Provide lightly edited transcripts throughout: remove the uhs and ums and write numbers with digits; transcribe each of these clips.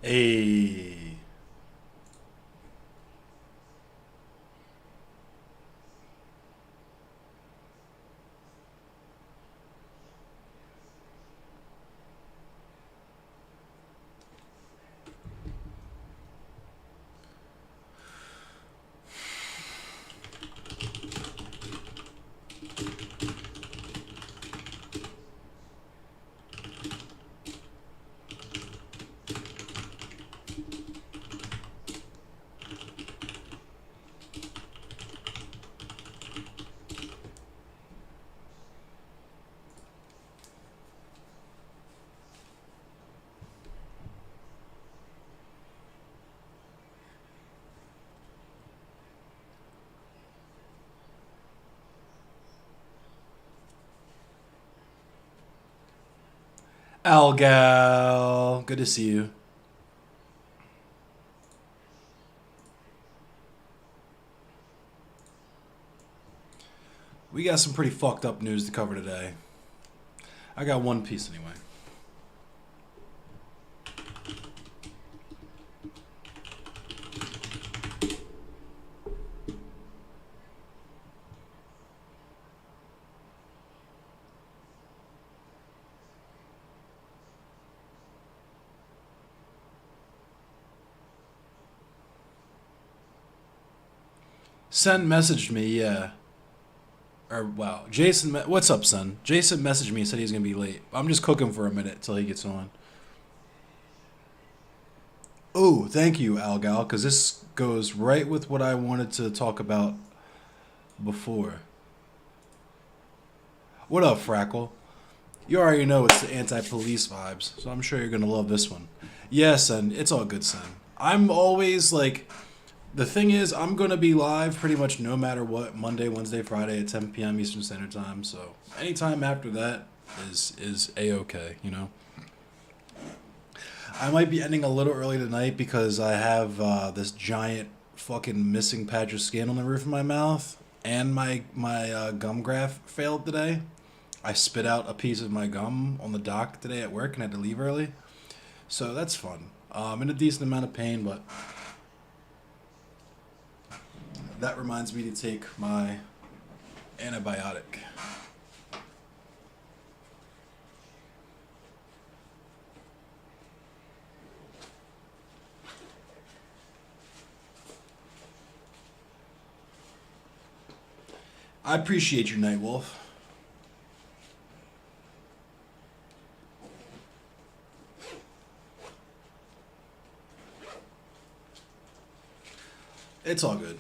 A. Algal. Good to see you. We got some pretty fucked up news to cover today. I got one piece anyway. Sen messaged me, yeah. Or, wow. Jason, what's up, son? Jason messaged me and said he's going to be late. I'm just cooking for a minute till he gets on. Oh, thank you, Algal, because this goes right with what I wanted to talk about before. What up, Frackle? You already know it's the anti-police vibes, so I'm sure you're going to love this one. Yes, son. It's all good, son. I'm always, like... The thing is, I'm going to be live pretty much no matter what, Monday, Wednesday, Friday at 10 p.m. Eastern Standard Time. So anytime after that is A-okay, you know? I might be ending a little early tonight because I have this giant fucking missing patch of skin on the roof of my mouth. And my gum graft failed today. I spit out a piece of my gum on the dock today at work and had to leave early. So that's fun. I'm in a decent amount of pain, but... That reminds me to take my antibiotic. I appreciate your Night Wolf. It's all good.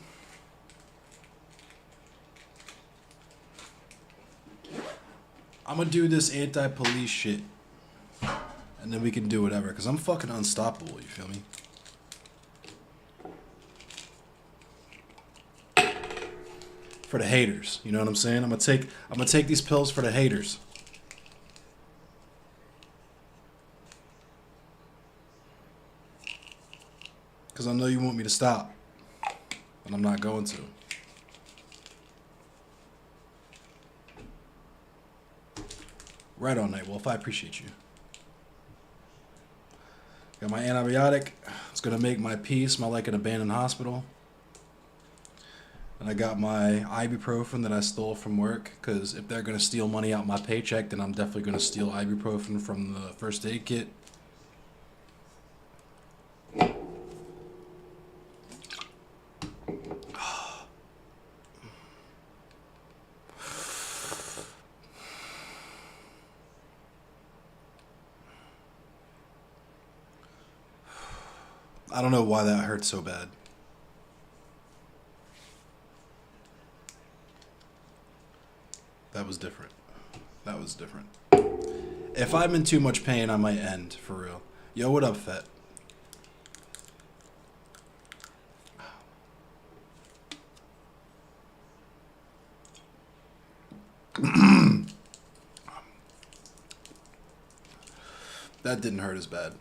I'm gonna do this anti-police shit. And then we can do whatever, because I'm fucking unstoppable, you feel me? For the haters, you know what I'm saying? I'm gonna take these pills for the haters. Because I know you want me to stop. And I'm not going to. Right on, Nightwolf. I appreciate you. Got my antibiotic. It's going to make my pee smell like an abandoned hospital. And I got my ibuprofen that I stole from work. Because if they're going to steal money out my paycheck, then I'm definitely going to steal ibuprofen from the first aid kit. I don't know why that hurt so bad. That was different. That was different. If I'm in too much pain, I might end, for real. Yo, what up, Fett? That didn't hurt as bad.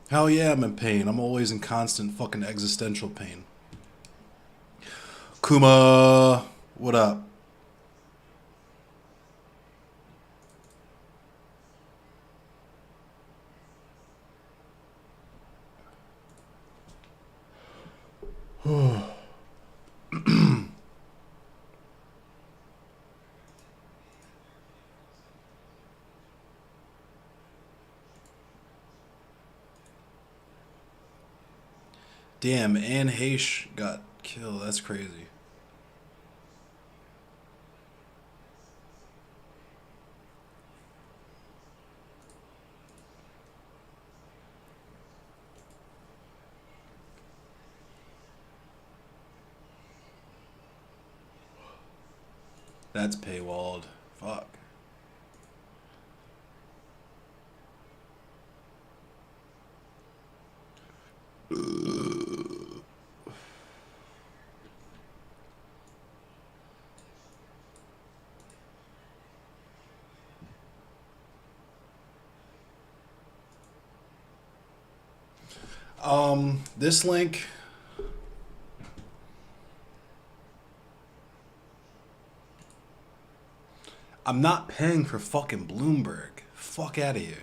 Hell yeah, I'm in pain. I'm always in constant fucking existential pain. Kuma, what up? Damn, Anne Heche got killed. That's crazy. That's paywalled. Fuck. This link. I'm not paying for fucking Bloomberg. Fuck out of here.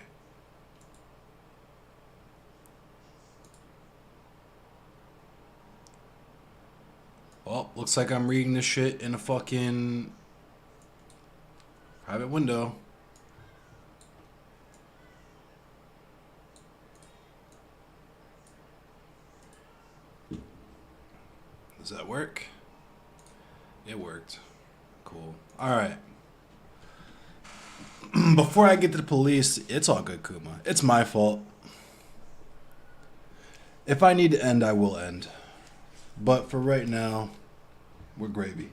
Well, looks like I'm reading this shit in a fucking private window. Does that work? It worked. Cool. Alright. Before I get to the police, it's all good, Kuma. It's my fault. If I need to end, I will end. But for right now, we're gravy.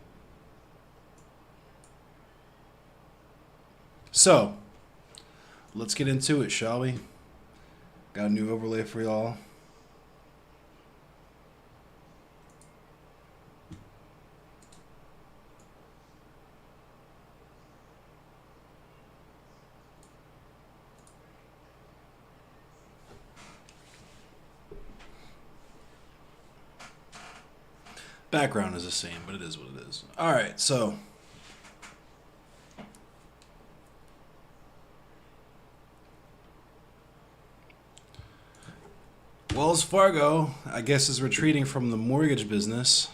So, let's get into it, shall we? Got a new overlay for y'all. Background is the same, but it is what it is. Alright, so Wells Fargo, I guess, is retreating from the mortgage business.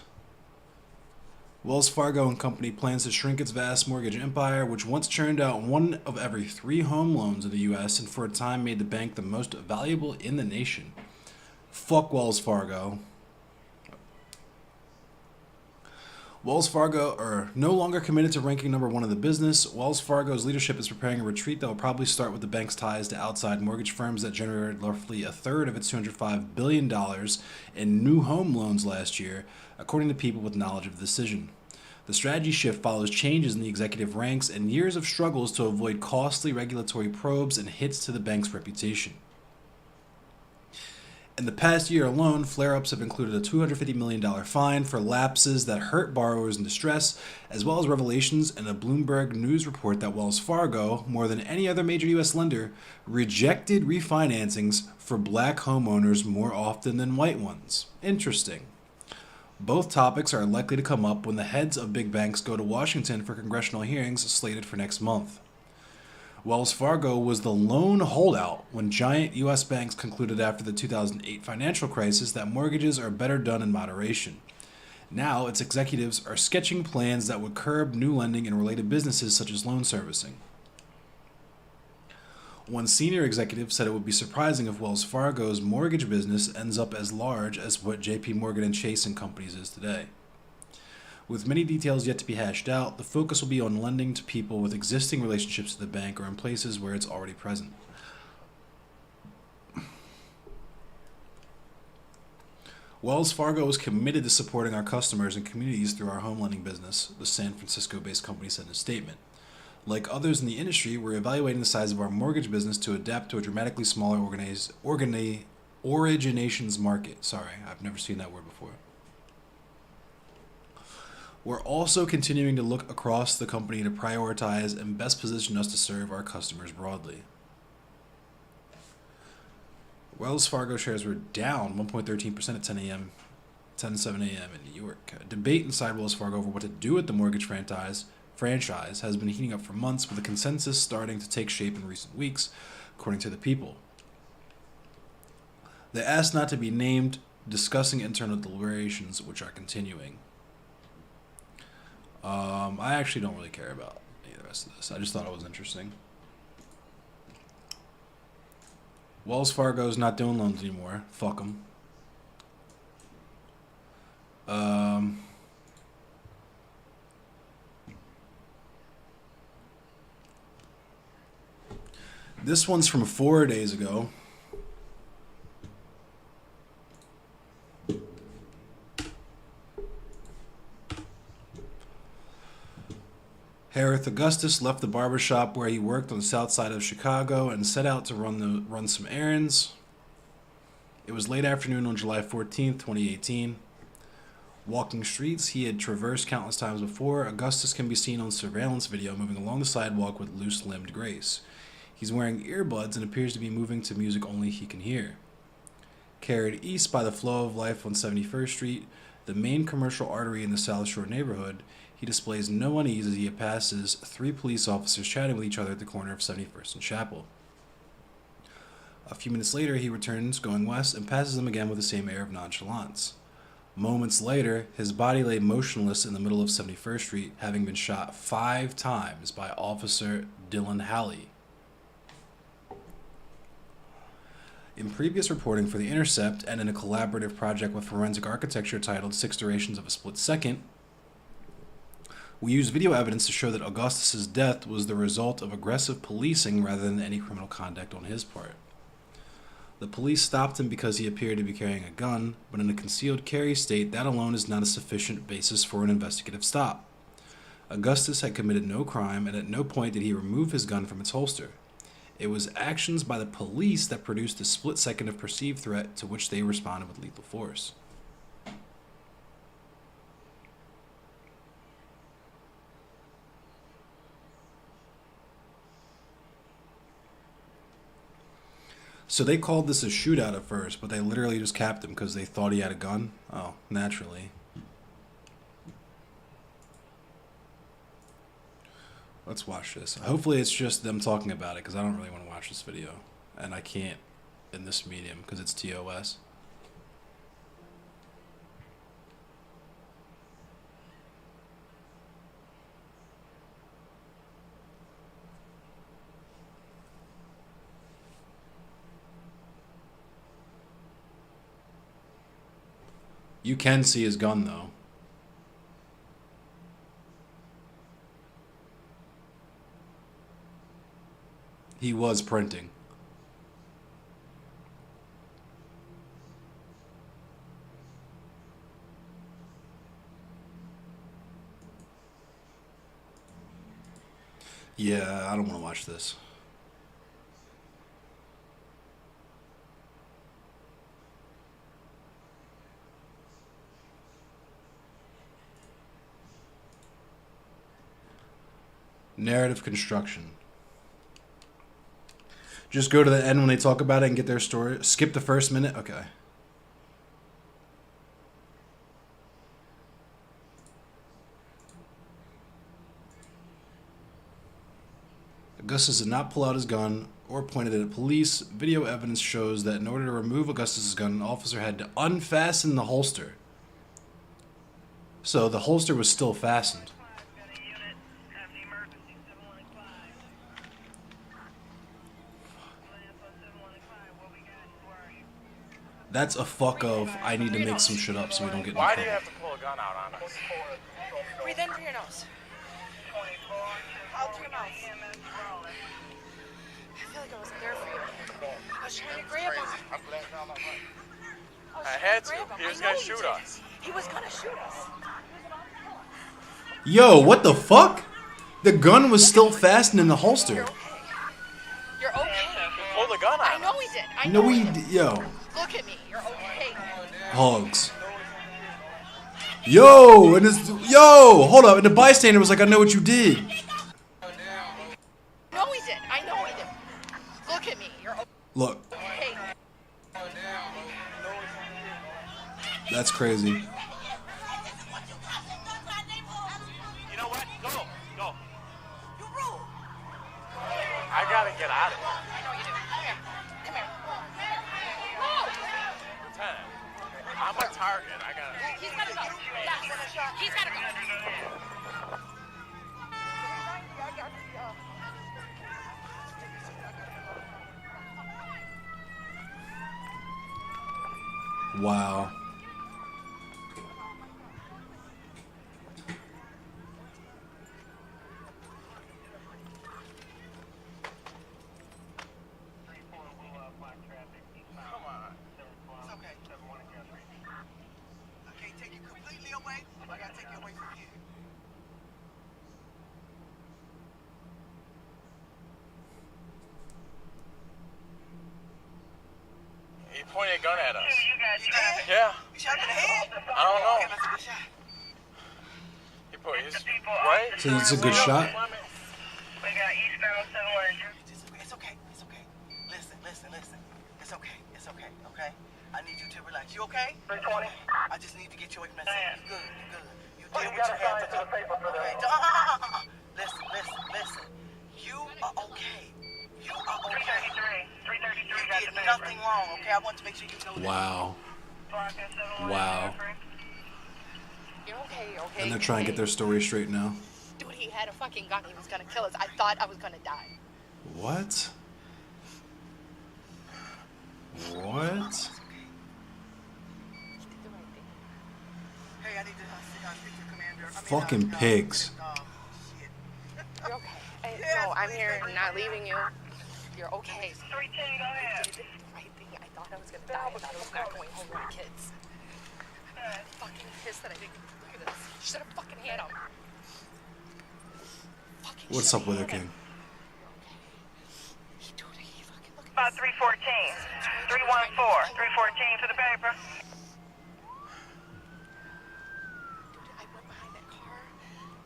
Wells Fargo and Company plans to shrink its vast mortgage empire, which once churned out one of every 3 home loans in the U.S. and for a time made the bank the most valuable in the nation. Fuck Wells Fargo. Wells Fargo are no longer committed to ranking number 1 in the business. Wells Fargo's leadership is preparing a retreat that will probably start with the bank's ties to outside mortgage firms that generated roughly a third of its $205 billion in new home loans last year, according to people with knowledge of the decision. The strategy shift follows changes in the executive ranks and years of struggles to avoid costly regulatory probes and hits to the bank's reputation. In the past year alone, flare-ups have included a $250 million fine for lapses that hurt borrowers in distress, as well as revelations in a Bloomberg News report that Wells Fargo, more than any other major U.S. lender, rejected refinancings for black homeowners more often than white ones. Interesting. Both topics are likely to come up when the heads of big banks go to Washington for congressional hearings slated for next month. Wells Fargo was the lone holdout when giant U.S. banks concluded after the 2008 financial crisis that mortgages are better done in moderation. Now, its executives are sketching plans that would curb new lending in related businesses such as loan servicing. One senior executive said it would be surprising if Wells Fargo's mortgage business ends up as large as what J.P. Morgan and Chase and Companies is today. With many details yet to be hashed out, the focus will be on lending to people with existing relationships to the bank or in places where it's already present. Wells Fargo is committed to supporting our customers and communities through our home lending business, the San Francisco-based company said in a statement. Like others in the industry, we're evaluating the size of our mortgage business to adapt to a dramatically smaller originations market. Sorry, I've never seen that word before. We're also continuing to look across the company to prioritize and best position us to serve our customers broadly. Wells Fargo shares were down 1.13% at 10 to 7 a.m. in New York. A debate inside Wells Fargo over what to do with the mortgage franchise has been heating up for months, with a consensus starting to take shape in recent weeks, according to the People. They asked not to be named, discussing internal deliberations, which are continuing. I actually don't really care about any of the rest of this. I just thought it was interesting. Wells Fargo's not doing loans anymore. Fuck them. Um, this one's from 4 days ago. Harith Augustus left the barbershop where he worked on the south side of Chicago and set out to run some errands. It was late afternoon on July 14th, 2018. Walking streets he had traversed countless times before, Augustus can be seen on surveillance video moving along the sidewalk with loose-limbed grace. He's wearing earbuds and appears to be moving to music only he can hear. Carried east by the flow of life on 71st Street, the main commercial artery in the South Shore neighborhood, he displays no unease as he passes 3 police officers chatting with each other at the corner of 71st and Chapel. A few minutes later, he returns, going west, and passes them again with the same air of nonchalance. Moments later, his body lay motionless in the middle of 71st Street, having been shot 5 times by Officer Dylan Halley. In previous reporting for The Intercept, and in a collaborative project with Forensic Architecture titled 6 Durations of a Split Second, we used video evidence to show that Augustus's death was the result of aggressive policing rather than any criminal conduct on his part. The police stopped him because he appeared to be carrying a gun, but in a concealed carry state, that alone is not a sufficient basis for an investigative stop. Augustus had committed no crime, and at no point did he remove his gun from its holster. It was actions by the police that produced a split second of perceived threat to which they responded with lethal force. So they called this a shootout at first, but they literally just capped him because they thought he had a gun? Oh, naturally. Let's watch this. Hopefully it's just them talking about it, because I don't really want to watch this video. And I can't in this medium, because it's TOS. You can see his gun, though. He was printing. Yeah, I don't want to watch this. Narrative construction. Just go to the end when they talk about it and get their story. Skip the first minute? Okay. Augustus did not pull out his gun or point it at police. Video evidence shows that in order to remove Augustus's gun, an officer had to unfasten the holster. So the holster was still fastened. That's a fuck of, I need to make some shit up so we don't get in trouble. Why do you have to pull a gun out on us? Breathe in through your nose. Out through your mouth. I feel like I wasn't there for you. I was trying to grab him. I'm glad down like that. I had to. He was gonna shoot us. He was gonna shoot us. Yo, what the fuck? The gun was still fastened in the holster. You're okay. You're okay. Pull the gun out. I know he did. I No, know he he did. yo. Look at me. You're okay. Hogs. Yo, and this, yo, hold up. And the bystander was like, I know what you did. No, he did. I know he did. Look at me. You're Look, okay. that's crazy. You know what? Go. Go. I gotta get out of here. I know you do. Come here. Lieutenant, I'm a target. I gotta. He's gotta go. Yes. He's gotta go. Wow. pointed a gun at us. You guys did? Yeah. You shot him in the head? I don't know. Okay, that's a good shot. He put his right. So it's a good shot? We got eastbound 7 It's okay. It's okay. Listen. It's okay. It's okay. Okay? I need you to relax. You okay? 320. I just need to get you away from that scene. You good. You good. You Oh, did you what gotta you had sign to to do. the paper for Okay. that. Listen. You are okay. You are okay. 333. 333 You got did the paper. nothing wrong, okay? I want to make sure you know that. Wow. Wow. You're okay, okay? And they're trying to get their story straight now. Dude, he had a fucking gun. He was gonna kill us. I thought I was gonna die. What? What? He did the right thing. Hey, I need to sit down and speak to the commander. Fucking pigs. Shit. You're okay. Yes, No, I'm please, here. please, I'm not please. leaving you. You're okay. 310, go ahead. You did the right thing. I thought I was gonna die. I thought I was not going home with my kids. I'm fucking pissed that I didn't look at this. You should have fucking had him. Fucking What's should've up with her, had him. King? Dude, he fucking look at About this. 314. 314. 314 for the paper. Dude, I went behind that car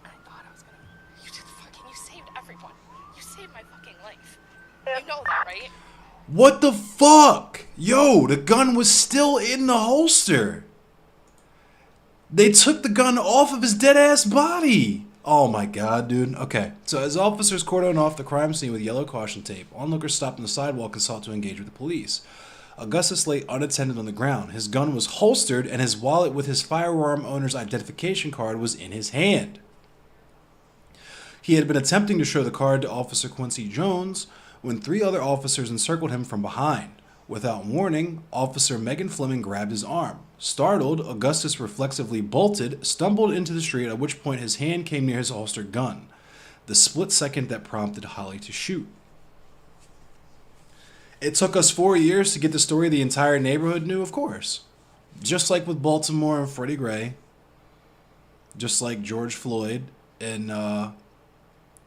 and I thought I was gonna. You saved everyone. You saved my fucking life. You know that, right? What the fuck? Yo, the gun was still in the holster. They took the gun off of his dead ass body. Oh my god, dude. Okay, so as officers cordon off the crime scene with yellow caution tape, onlookers stopped on the sidewalk and sought to engage with the police. Augustus lay unattended on the ground. His gun was holstered and his wallet with his firearm owner's identification card was in his hand. He had been attempting to show the card to Officer Quincy Jones when 3 other officers encircled him from behind. Without warning, Officer Megan Fleming grabbed his arm. Startled, Augustus reflexively bolted, stumbled into the street, at which point his hand came near his holstered gun, the split second that prompted Holly to shoot. It took us 4 years to get the story the entire neighborhood knew, of course. Just like with Baltimore and Freddie Gray, just like George Floyd in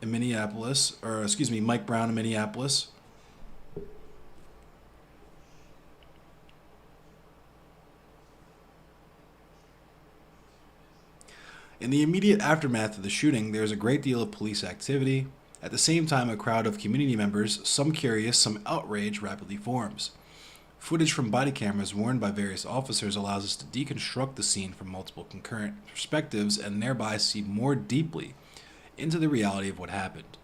Minneapolis, or excuse me, Mike Brown in Minneapolis. In the immediate aftermath of the shooting, there is a great deal of police activity. At the same time, a crowd of community members, some curious, some outraged, rapidly forms. Footage from body cameras worn by various officers allows us to deconstruct the scene from multiple concurrent perspectives and thereby see more deeply into the reality of what happened.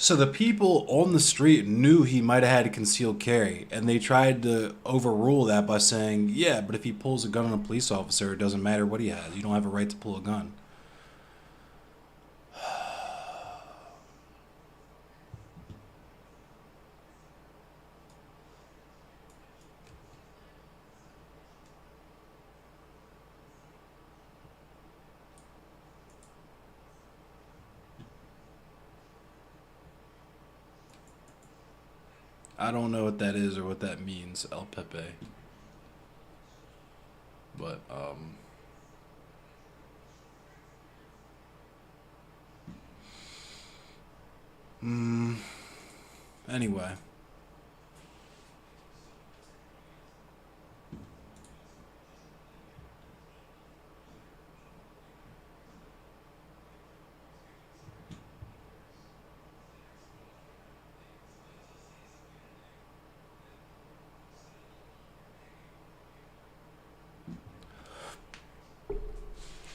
So the people on the street knew he might have had a concealed carry, and they tried to overrule that by saying, yeah, but if he pulls a gun on a police officer, it doesn't matter what he has. You don't have a right to pull a gun. I don't know what that is or what that means, El Pepe. But, anyway.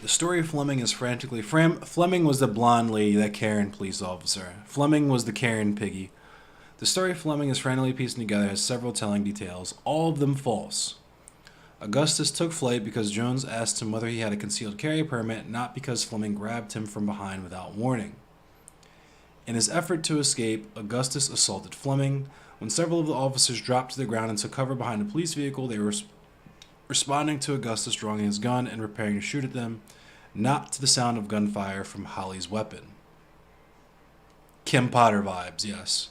The story of Fleming is frantically... Fleming was the blonde lady, that Karen police officer. Fleming was the Karen piggy. The story of Fleming is frantically piecing together has several telling details, all of them false. Augustus took flight because Jones asked him whether he had a concealed carry permit, not because Fleming grabbed him from behind without warning. In his effort to escape, Augustus assaulted Fleming. When several of the officers dropped to the ground and took cover behind a police vehicle, they were responding to Augustus drawing his gun and preparing to shoot at them, not to the sound of gunfire from Holly's weapon. Kim Potter vibes, yes.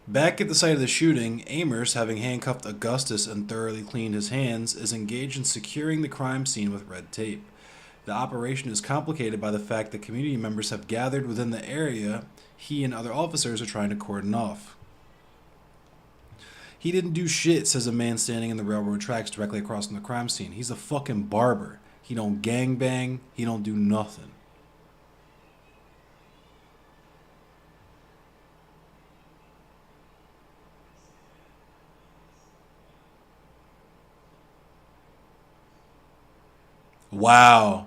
Back at the site of the shooting, Amers, having handcuffed Augustus and thoroughly cleaned his hands, is engaged in securing the crime scene with red tape. The operation is complicated by the fact that community members have gathered within the area he and other officers are trying to cordon off. He didn't do shit, says a man standing in the railroad tracks directly across from the crime scene. He's a fucking barber. He don't gangbang. He don't do nothing. Wow.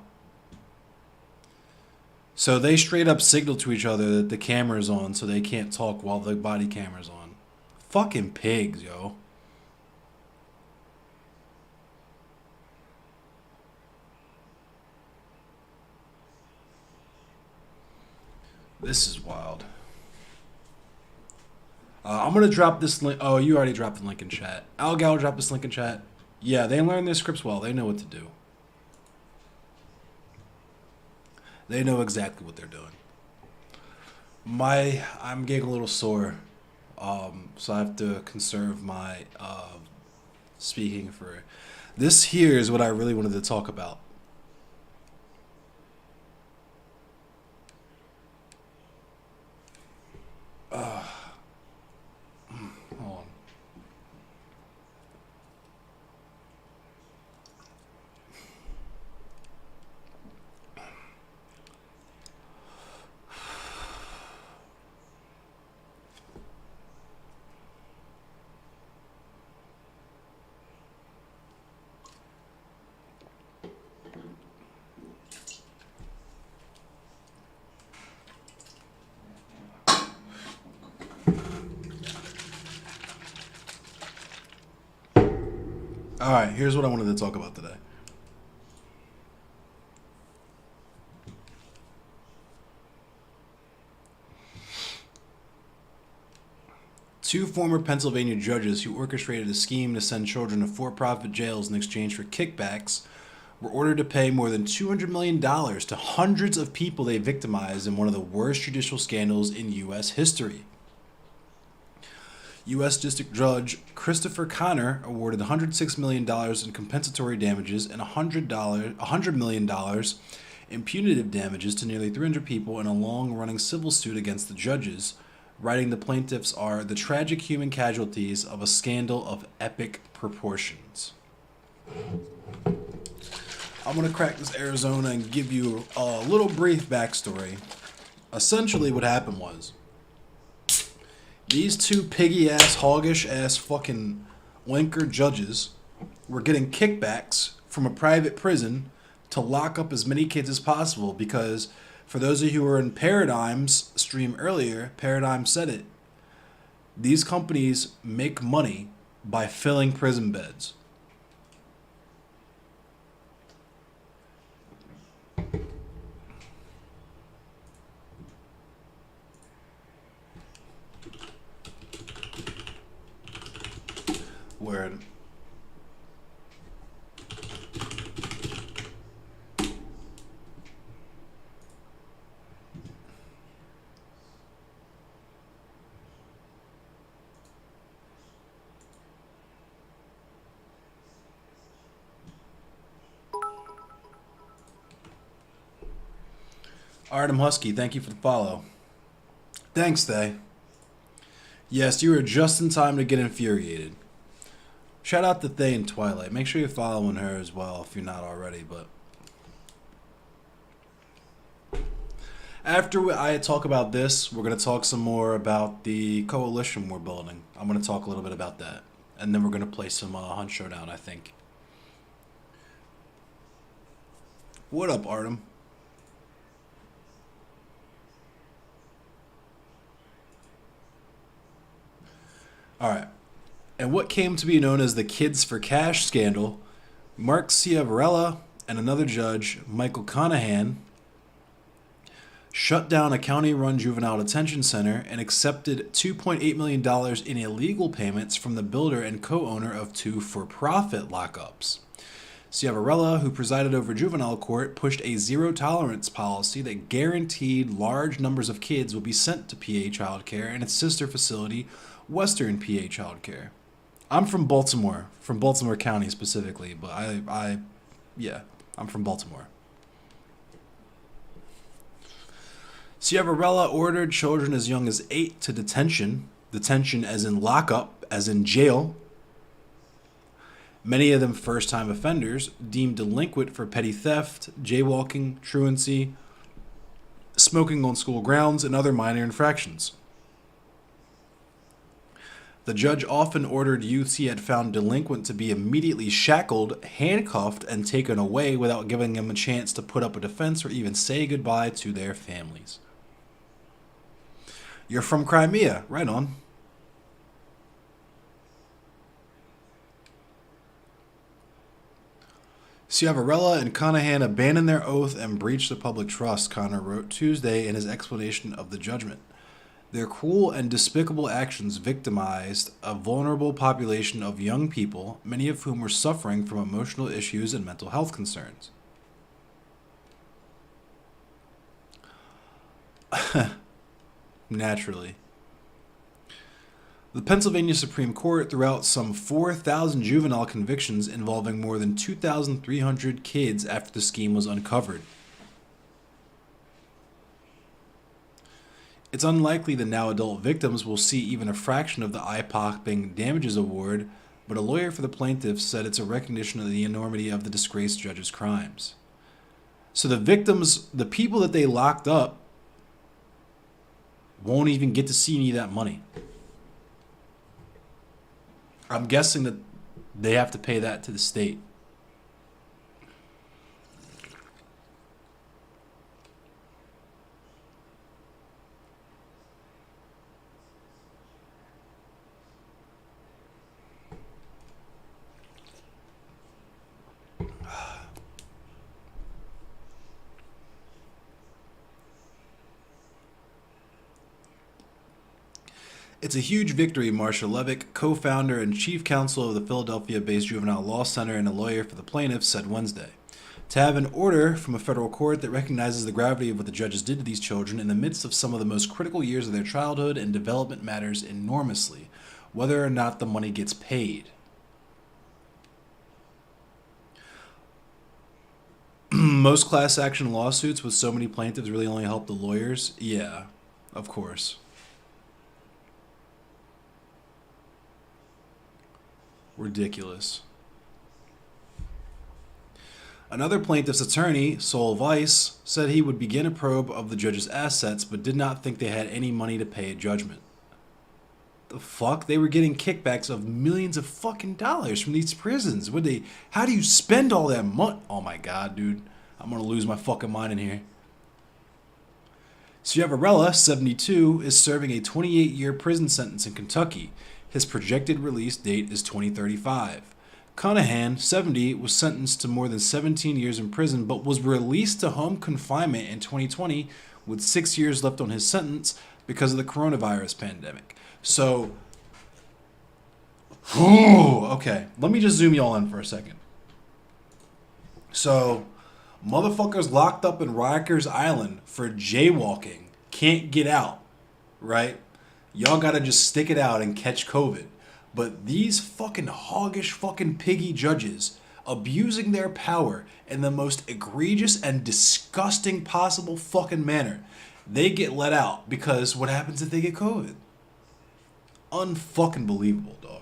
So they straight up signal to each other that the camera's on so they can't talk while the body camera's on. Fucking pigs, yo. This is wild. I'm going to drop this link. Oh, you already dropped the link in chat. Al Gal dropped this link in chat. Yeah, they learn their scripts well. They know what to do. They know exactly what they're doing. I'm getting a little sore, so I have to conserve my speaking for. This here is what I really wanted to talk about. Hold on. All right, here's what I wanted to talk about today. Two former Pennsylvania judges who orchestrated a scheme to send children to for-profit jails in exchange for kickbacks were ordered to pay more than $200 million to hundreds of people they victimized in one of the worst judicial scandals in U.S. history. U.S. District Judge Christopher Connor awarded $106 million in compensatory damages and $100 million in punitive damages to nearly 300 people in a long-running civil suit against the judges, writing the plaintiffs are the tragic human casualties of a scandal of epic proportions. I'm going to crack this Arizona and give you a little brief backstory. Essentially what happened was, these two piggy-ass, hoggish-ass fucking wanker judges were getting kickbacks from a private prison to lock up as many kids as possible because, for those of you who were in Paradigm's stream earlier, Paradigm said it, these companies make money by filling prison beds. Word. Artem Husky, thank you for the follow. Thanks, Thay. Yes, you were just in time to get infuriated. Shout out to Thay and Twilight. Make sure you're following her as well if you're not already. But after I talk about this, we're going to talk some more about the coalition we're building. I'm going to talk a little bit about that. And then we're going to play some Hunt Showdown, I think. What up, Artem? Alright. And what came to be known as the Kids for Cash scandal, Mark Ciavarella and another judge, Michael Conahan, shut down a county-run juvenile detention center and accepted $2.8 million in illegal payments from the builder and co-owner of two for-profit lockups. Ciavarella, who presided over juvenile court, pushed a zero-tolerance policy that guaranteed large numbers of kids would be sent to PA childcare and its sister facility, Western PA Childcare. I'm from Baltimore County specifically, but I'm from Baltimore. Ciavarella ordered children as young as 8 to detention as in lockup, as in jail. Many of them first-time offenders, deemed delinquent for petty theft, jaywalking, truancy, smoking on school grounds, and other minor infractions. The judge often ordered youths he had found delinquent to be immediately shackled, handcuffed, and taken away without giving them a chance to put up a defense or even say goodbye to their families. You're from Crimea, right on. Ciavarella and Conahan abandoned their oath and breached the public trust, Connor wrote Tuesday in his explanation of the judgment. Their cruel and despicable actions victimized a vulnerable population of young people, many of whom were suffering from emotional issues and mental health concerns. Naturally. The Pennsylvania Supreme Court threw out some 4,000 juvenile convictions involving more than 2,300 kids after the scheme was uncovered. It's unlikely the now adult victims will see even a fraction of the eye-popping damages award, but a lawyer for the plaintiffs said it's a recognition of the enormity of the disgraced judge's crimes. So the victims, the people that they locked up, won't even get to see any of that money. I'm guessing that they have to pay that to the state. It's a huge victory, Marsha Levick, co-founder and chief counsel of the Philadelphia-based Juvenile Law Center and a lawyer for the plaintiffs, said Wednesday. To have an order from a federal court that recognizes the gravity of what the judges did to these children in the midst of some of the most critical years of their childhood and development matters enormously, whether or not the money gets paid. Most class action lawsuits with so many plaintiffs really only help the lawyers? Yeah, of course. Ridiculous. Another plaintiff's attorney, Sol Weiss, said he would begin a probe of the judge's assets, but did not think they had any money to pay a judgment. The fuck? They were getting kickbacks of millions of fucking dollars from these prisons. How do you spend all that money? Oh my god, dude. I'm gonna lose my fucking mind in here. Ciavarella, 72, is serving a 28-year prison sentence in Kentucky. His projected release date is 2035. Conahan, 70, was sentenced to more than 17 years in prison, but was released to home confinement in 2020 with 6 years left on his sentence because of the coronavirus pandemic. So, okay, let me just zoom y'all in for a second. So, motherfuckers locked up in Rikers Island for jaywalking can't get out, right? Y'all gotta just stick it out and catch COVID. But these fucking hoggish fucking piggy judges abusing their power in the most egregious and disgusting possible fucking manner, they get let out because what happens if they get COVID? Unfucking believable, dog.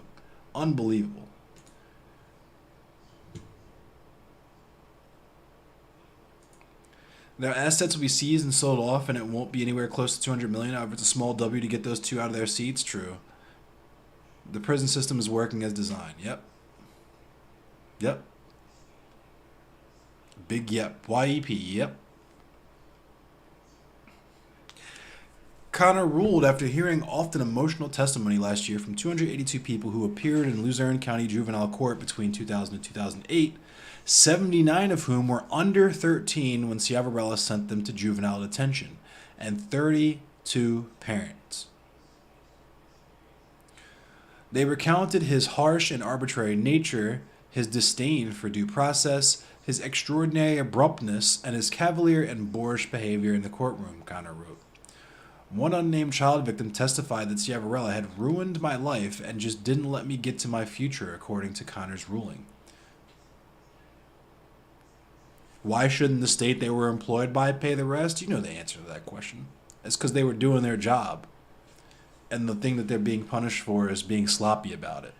Unbelievable. Their assets will be seized and sold off, and it won't be anywhere close to 200 million. However, it's a small W to get those two out of their seats. True. The prison system is working as designed. Yep. Yep. Big yep. YEP. Yep. Connor ruled after hearing often emotional testimony last year from 282 people who appeared in Luzerne County Juvenile Court between 2000 and 2008, 79 of whom were under 13 when Ciavarella sent them to juvenile detention, and 32 parents. They recounted his harsh and arbitrary nature, his disdain for due process, his extraordinary abruptness, and his cavalier and boorish behavior in the courtroom, Connor wrote. One unnamed child victim testified that Ciavarella had ruined my life and just didn't let me get to my future, according to Connor's ruling. Why shouldn't the state they were employed by pay the rest? You know the answer to that question. It's because they were doing their job. And the thing that they're being punished for is being sloppy about it.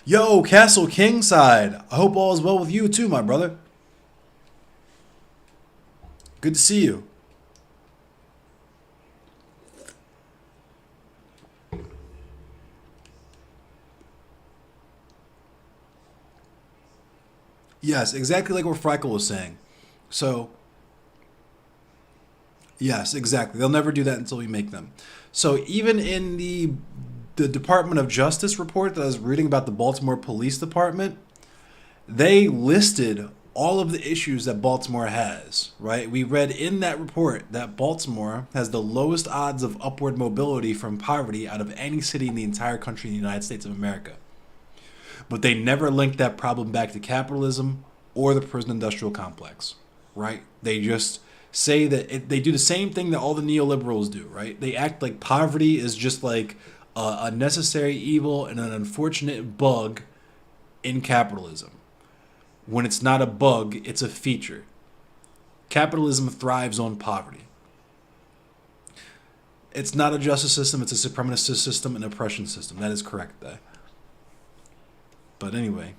Yo, Castle Kingside. I hope all is well with you too, my brother. Good to see you. Yes, exactly like what Freikel was saying. So, yes, exactly. They'll never do that until we make them. So even in the Department of Justice report that I was reading about the Baltimore Police Department, they listed all of the issues that Baltimore has, right? We read in that report that Baltimore has the lowest odds of upward mobility from poverty out of any city in the entire country in the United States of America. But they never linked that problem back to capitalism or the prison industrial complex, right? They just say that they do the same thing that all the neoliberals do, right? They act like poverty is just like a necessary evil and an unfortunate bug in capitalism. When it's not a bug, it's a feature. Capitalism thrives on poverty. It's not a justice system, it's a supremacist system, an oppression system. That is correct there. But anyway.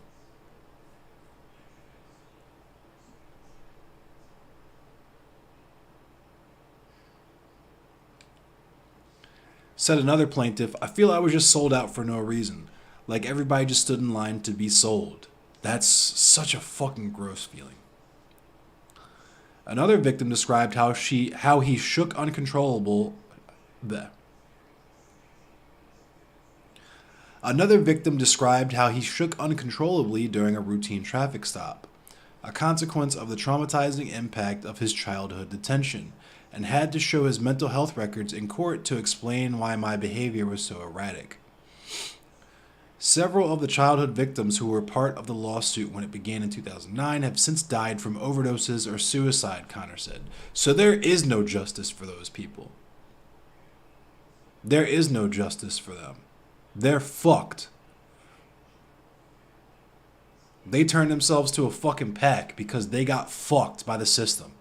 Said another plaintiff, I feel I was just sold out for no reason. Like everybody just stood in line to be sold. That's such a fucking gross feeling. Another victim described how he shook uncontrollable. Bleh. Another victim described how he shook uncontrollably during a routine traffic stop, a consequence of the traumatizing impact of his childhood detention, and had to show his mental health records in court to explain why my behavior was so erratic. Several of the childhood victims who were part of the lawsuit when it began in 2009 have since died from overdoses or suicide, Connor said. So there is no justice for those people. There is no justice for them. They're fucked. They turned themselves to a fucking pack because they got fucked by the system.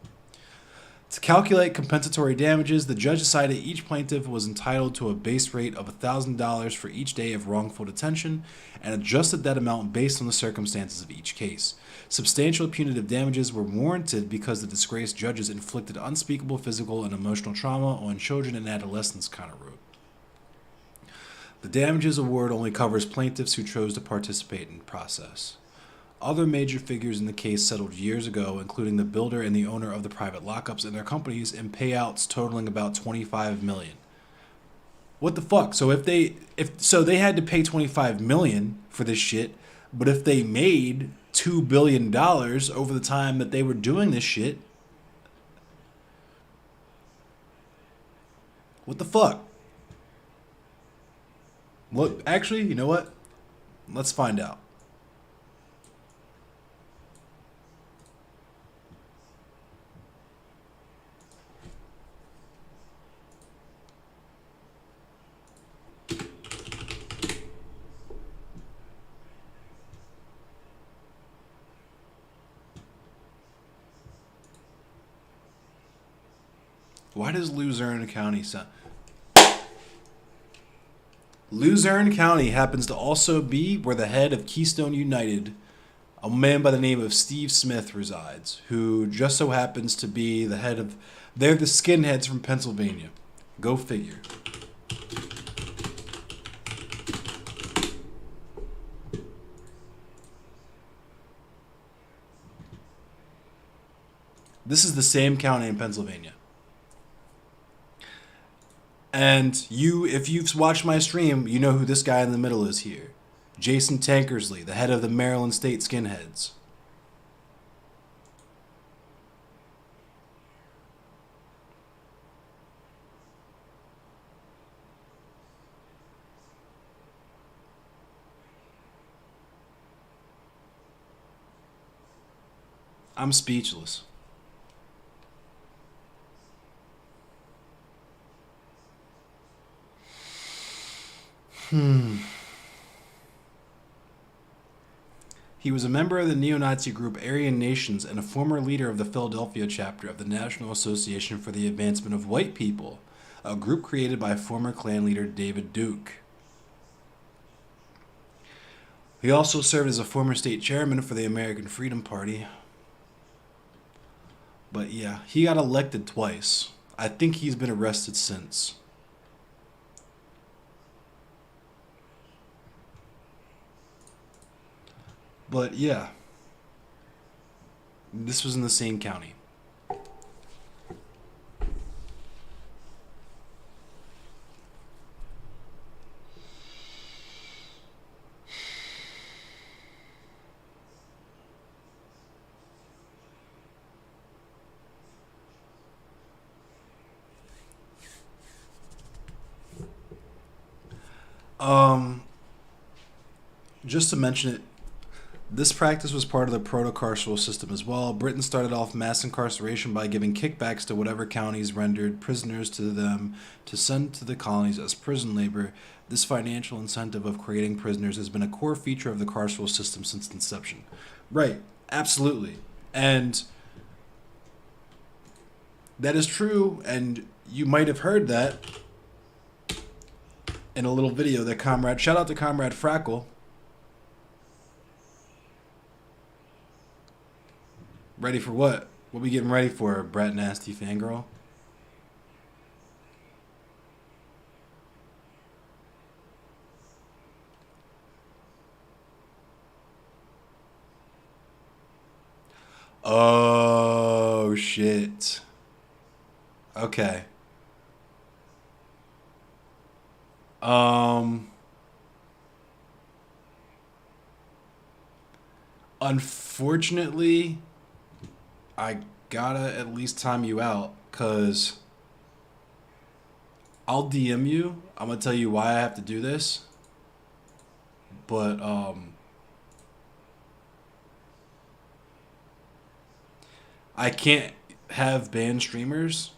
To calculate compensatory damages, the judge decided each plaintiff was entitled to a base rate of $1,000 for each day of wrongful detention and adjusted that amount based on the circumstances of each case. Substantial punitive damages were warranted because the disgraced judges inflicted unspeakable physical and emotional trauma on children and adolescents, Connor wrote. The damages award only covers plaintiffs who chose to participate in the process. Other major figures in the case settled years ago, including the builder and the owner of the private lockups and their companies, in payouts totaling about $25 million. What the fuck? So they had to pay $25 million for this shit, but if they made $2 billion over the time that they were doing this shit, what the fuck? Look, actually, you know what? Let's find out. Why does Luzerne County sound... Luzerne County happens to also be where the head of Keystone United a man by the name of Steve Smith resides, who just so happens to be the head of... They're the skinheads from Pennsylvania. Go figure. This is the same county in Pennsylvania. And if you've watched my stream, you know who this guy in the middle is here. Jason Tankersley, the head of the Maryland State Skinheads. I'm speechless. He was a member of the neo-Nazi group Aryan Nations and a former leader of the Philadelphia chapter of the National Association for the Advancement of White People, a group created by former Klan leader David Duke. He also served as a former state chairman for the American Freedom Party. But yeah, he got elected twice. I think he's been arrested since. But yeah, this was in the same county. Just to mention it, this practice was part of the proto-carceral system as well. Britain started off mass incarceration by giving kickbacks to whatever counties rendered prisoners to them to send to the colonies as prison labor. This financial incentive of creating prisoners has been a core feature of the carceral system since inception. Right, absolutely. And that is true, and you might have heard that in a little video that shout out to Comrade Frackle. Ready for what? What we getting ready for, Brat Nasty Fangirl? Oh, shit. Okay. Unfortunately, I gotta at least time you out, cause I'll DM you. I'm gonna tell you why I have to do this. But I can't have banned streamers.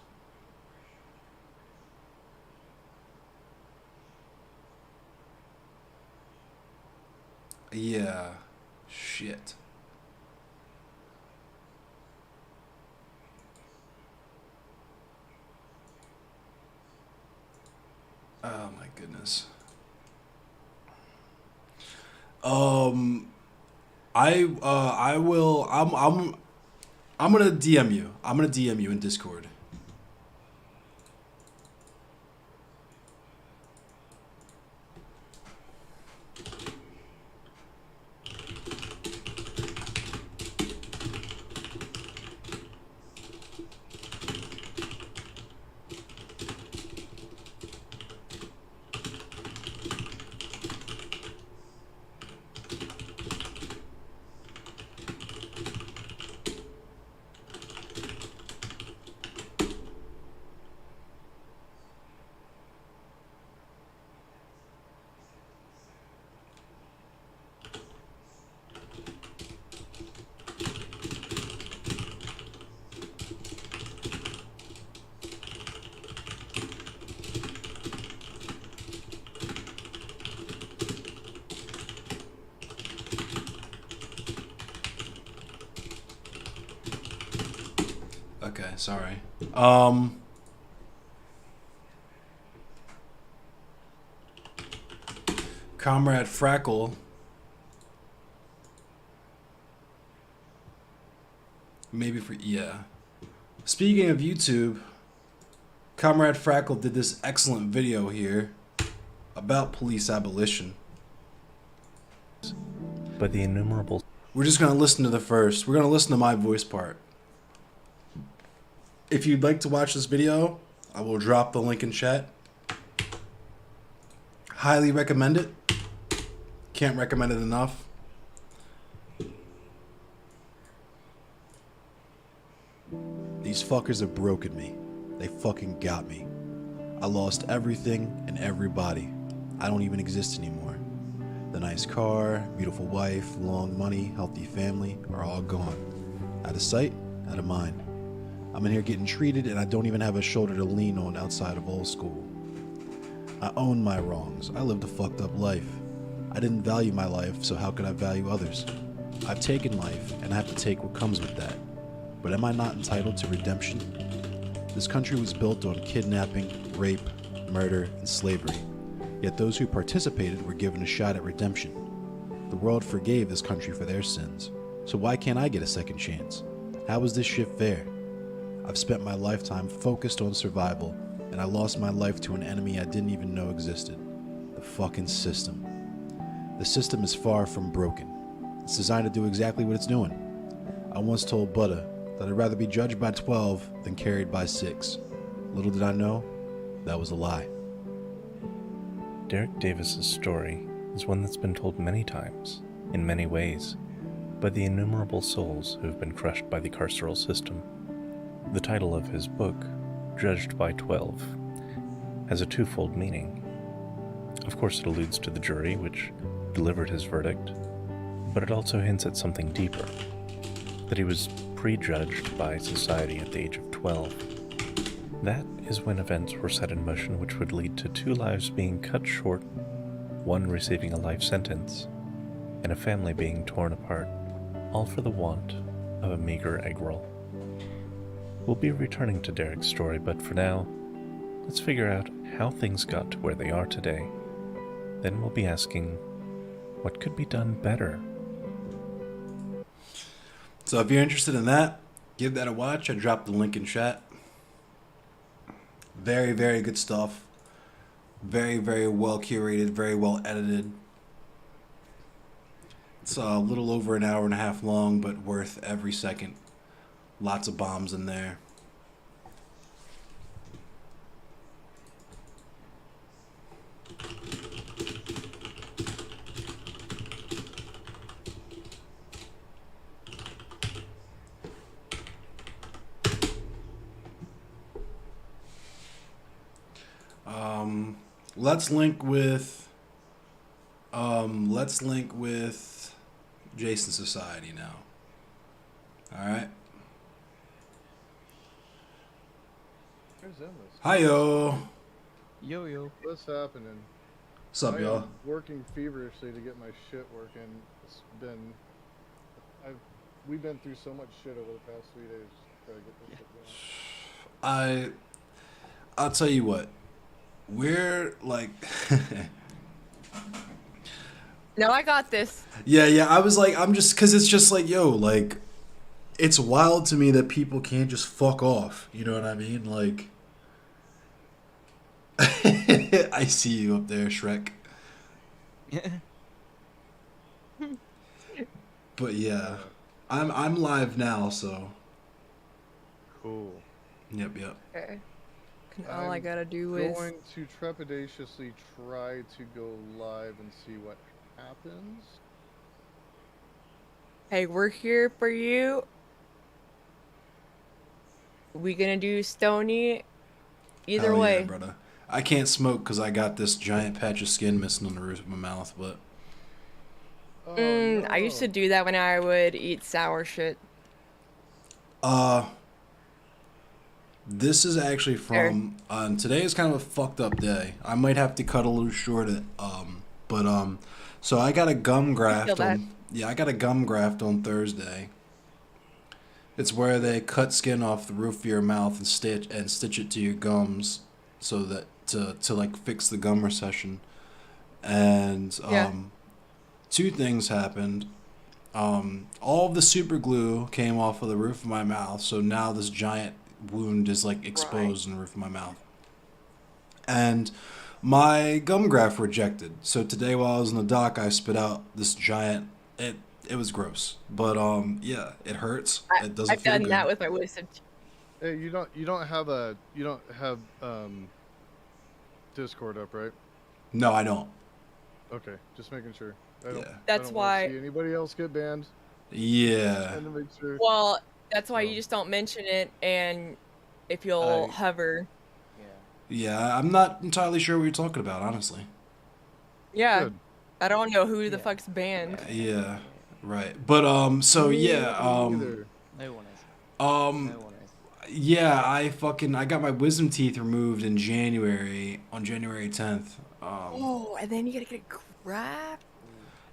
Yeah. Shit. Oh my goodness. I will. I'm gonna DM you. I'm gonna DM you in Discord. Okay, sorry. Comrade Frackle Maybe for, yeah. Speaking of YouTube, Comrade Frackle did this excellent video here about police abolition. By the innumerable... We're just going to listen to the first. We're going to listen to my voice part. If you'd like to watch this video, I will drop the link in chat. Highly recommend it. Can't recommend it enough. These fuckers have broken me. They fucking got me. I lost everything and everybody. I don't even exist anymore. The nice car, beautiful wife, long money, healthy family are all gone. Out of sight, out of mind. I'm in here getting treated and I don't even have a shoulder to lean on outside of old school. I own my wrongs. I lived a fucked up life. I didn't value my life, so how could I value others? I've taken life and I have to take what comes with that. But am I not entitled to redemption? This country was built on kidnapping, rape, murder, and slavery. Yet those who participated were given a shot at redemption. The world forgave this country for their sins. So why can't I get a second chance? How is this shit fair? I've spent my lifetime focused on survival, and I lost my life to an enemy I didn't even know existed. The fucking system. The system is far from broken. It's designed to do exactly what it's doing. I once told Buddha that I'd rather be judged by 12 than carried by 6. Little did I know, that was a lie. Derek Davis's story is one that's been told many times, in many ways, by the innumerable souls who have been crushed by the carceral system. The title of his book, Judged by 12, has a twofold meaning. Of course, it alludes to the jury, which delivered his verdict, but it also hints at something deeper, that he was prejudged by society at the age of 12. That is when events were set in motion which would lead to 2 lives being cut short, one receiving a life sentence, and a family being torn apart, all for the want of a meager egg roll. We'll be returning to Derek's story, but for now, let's figure out how things got to where they are today. Then we'll be asking, what could be done better? So if you're interested in that, give that a watch. I dropped the link in chat. Very, very good stuff. Very, very well curated, very well edited. It's a little over an hour and a half long, but worth every second. Lots of bombs in there. Let's link with Jason Society now. All right. Where's Endless? Hi-yo. Yo. What's happening? What's up, I y'all? am working feverishly to get my shit working. It's been... We've been through so much shit over the past 3 days to try to get this shit going. I'll tell you what. We're like... No, I got this. Yeah, I was like, I'm just... Because it's just like, yo, like... It's wild to me that people can't just fuck off. You know what I mean? Like... I see you up there, Shrek. But yeah, I'm live now, so. Cool. Yep. Okay. All I gotta do is... going to trepidatiously try to go live and see what happens. Hey, we're here for you. We gonna do Stony either Hell way. yeah, brother. I can't smoke because I got this giant patch of skin missing on the roof of my mouth, but. Oh, I used to do that when I would eat sour shit. This is actually from today is kind of a fucked up day. I might have to cut a little short it. So I got a gum graft on. Yeah, I got a gum graft on Thursday. It's where they cut skin off the roof of your mouth and stitch it to your gums, so that to like fix the gum recession. And 2 things happened. All of the super glue came off of the roof of my mouth, so now this giant wound is like exposed in the roof of my mouth. And my gum graft rejected. So today while I was in the dock, I spit out this giant. It was gross, but yeah, it hurts. It doesn't I've feel done good. that with my wisdom. Hey, you don't have Discord up, right? No, I don't. Okay, just making sure. Yeah. That's I don't wanna why. see anybody else get banned. Yeah. Trying to make sure. Well, that's why No. you just don't mention it, and if you'll hover. Yeah, I'm not entirely sure what you're talking about, honestly. Yeah. Good. I don't know who the fuck's banned. Yeah, right. But so yeah, Either. No one is. um, No one is. yeah, I got my wisdom teeth removed in January on January 10th. Oh, and then you gotta get a graft.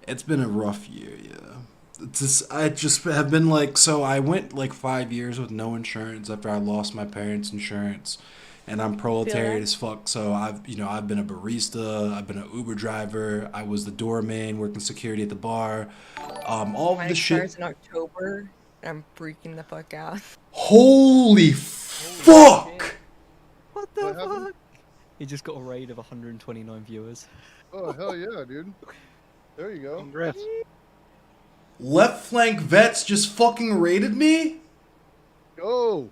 It's been a rough year, yeah. I just have been like, so I went like 5 years with no insurance after I lost my parents' insurance, and I'm proletariat as fuck. So I've been a barista, I've been an Uber driver, I was the doorman working security at the bar, all of Mine the shit. expires in October, and I'm freaking the fuck out. Holy fuck! What the What happened? fuck? He just got a raid of 129 viewers. Oh hell yeah, dude. There you go. Congrats. Left flank vets just fucking raided me? Go.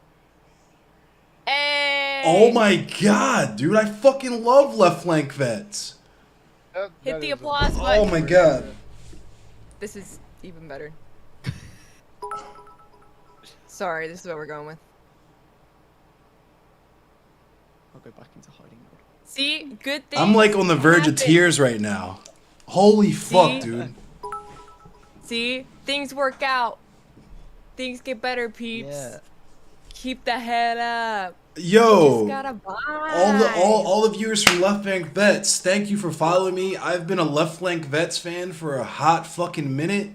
Hey! Oh my god, dude, I fucking love left flank vets. Hit the is a- applause Oh button. my god. This is even better. Sorry, this is what we're going with. I'll go back into hiding mode. See, good thing. I'm like on the verge of tears right now. Holy fuck, See? dude. See, things work out. Things get better, peeps. Yeah. Keep the head up. Yo, Just gotta buy. all the viewers from Left Flank Vets, thank you for following me. I've been a Left Flank Vets fan for a hot fucking minute.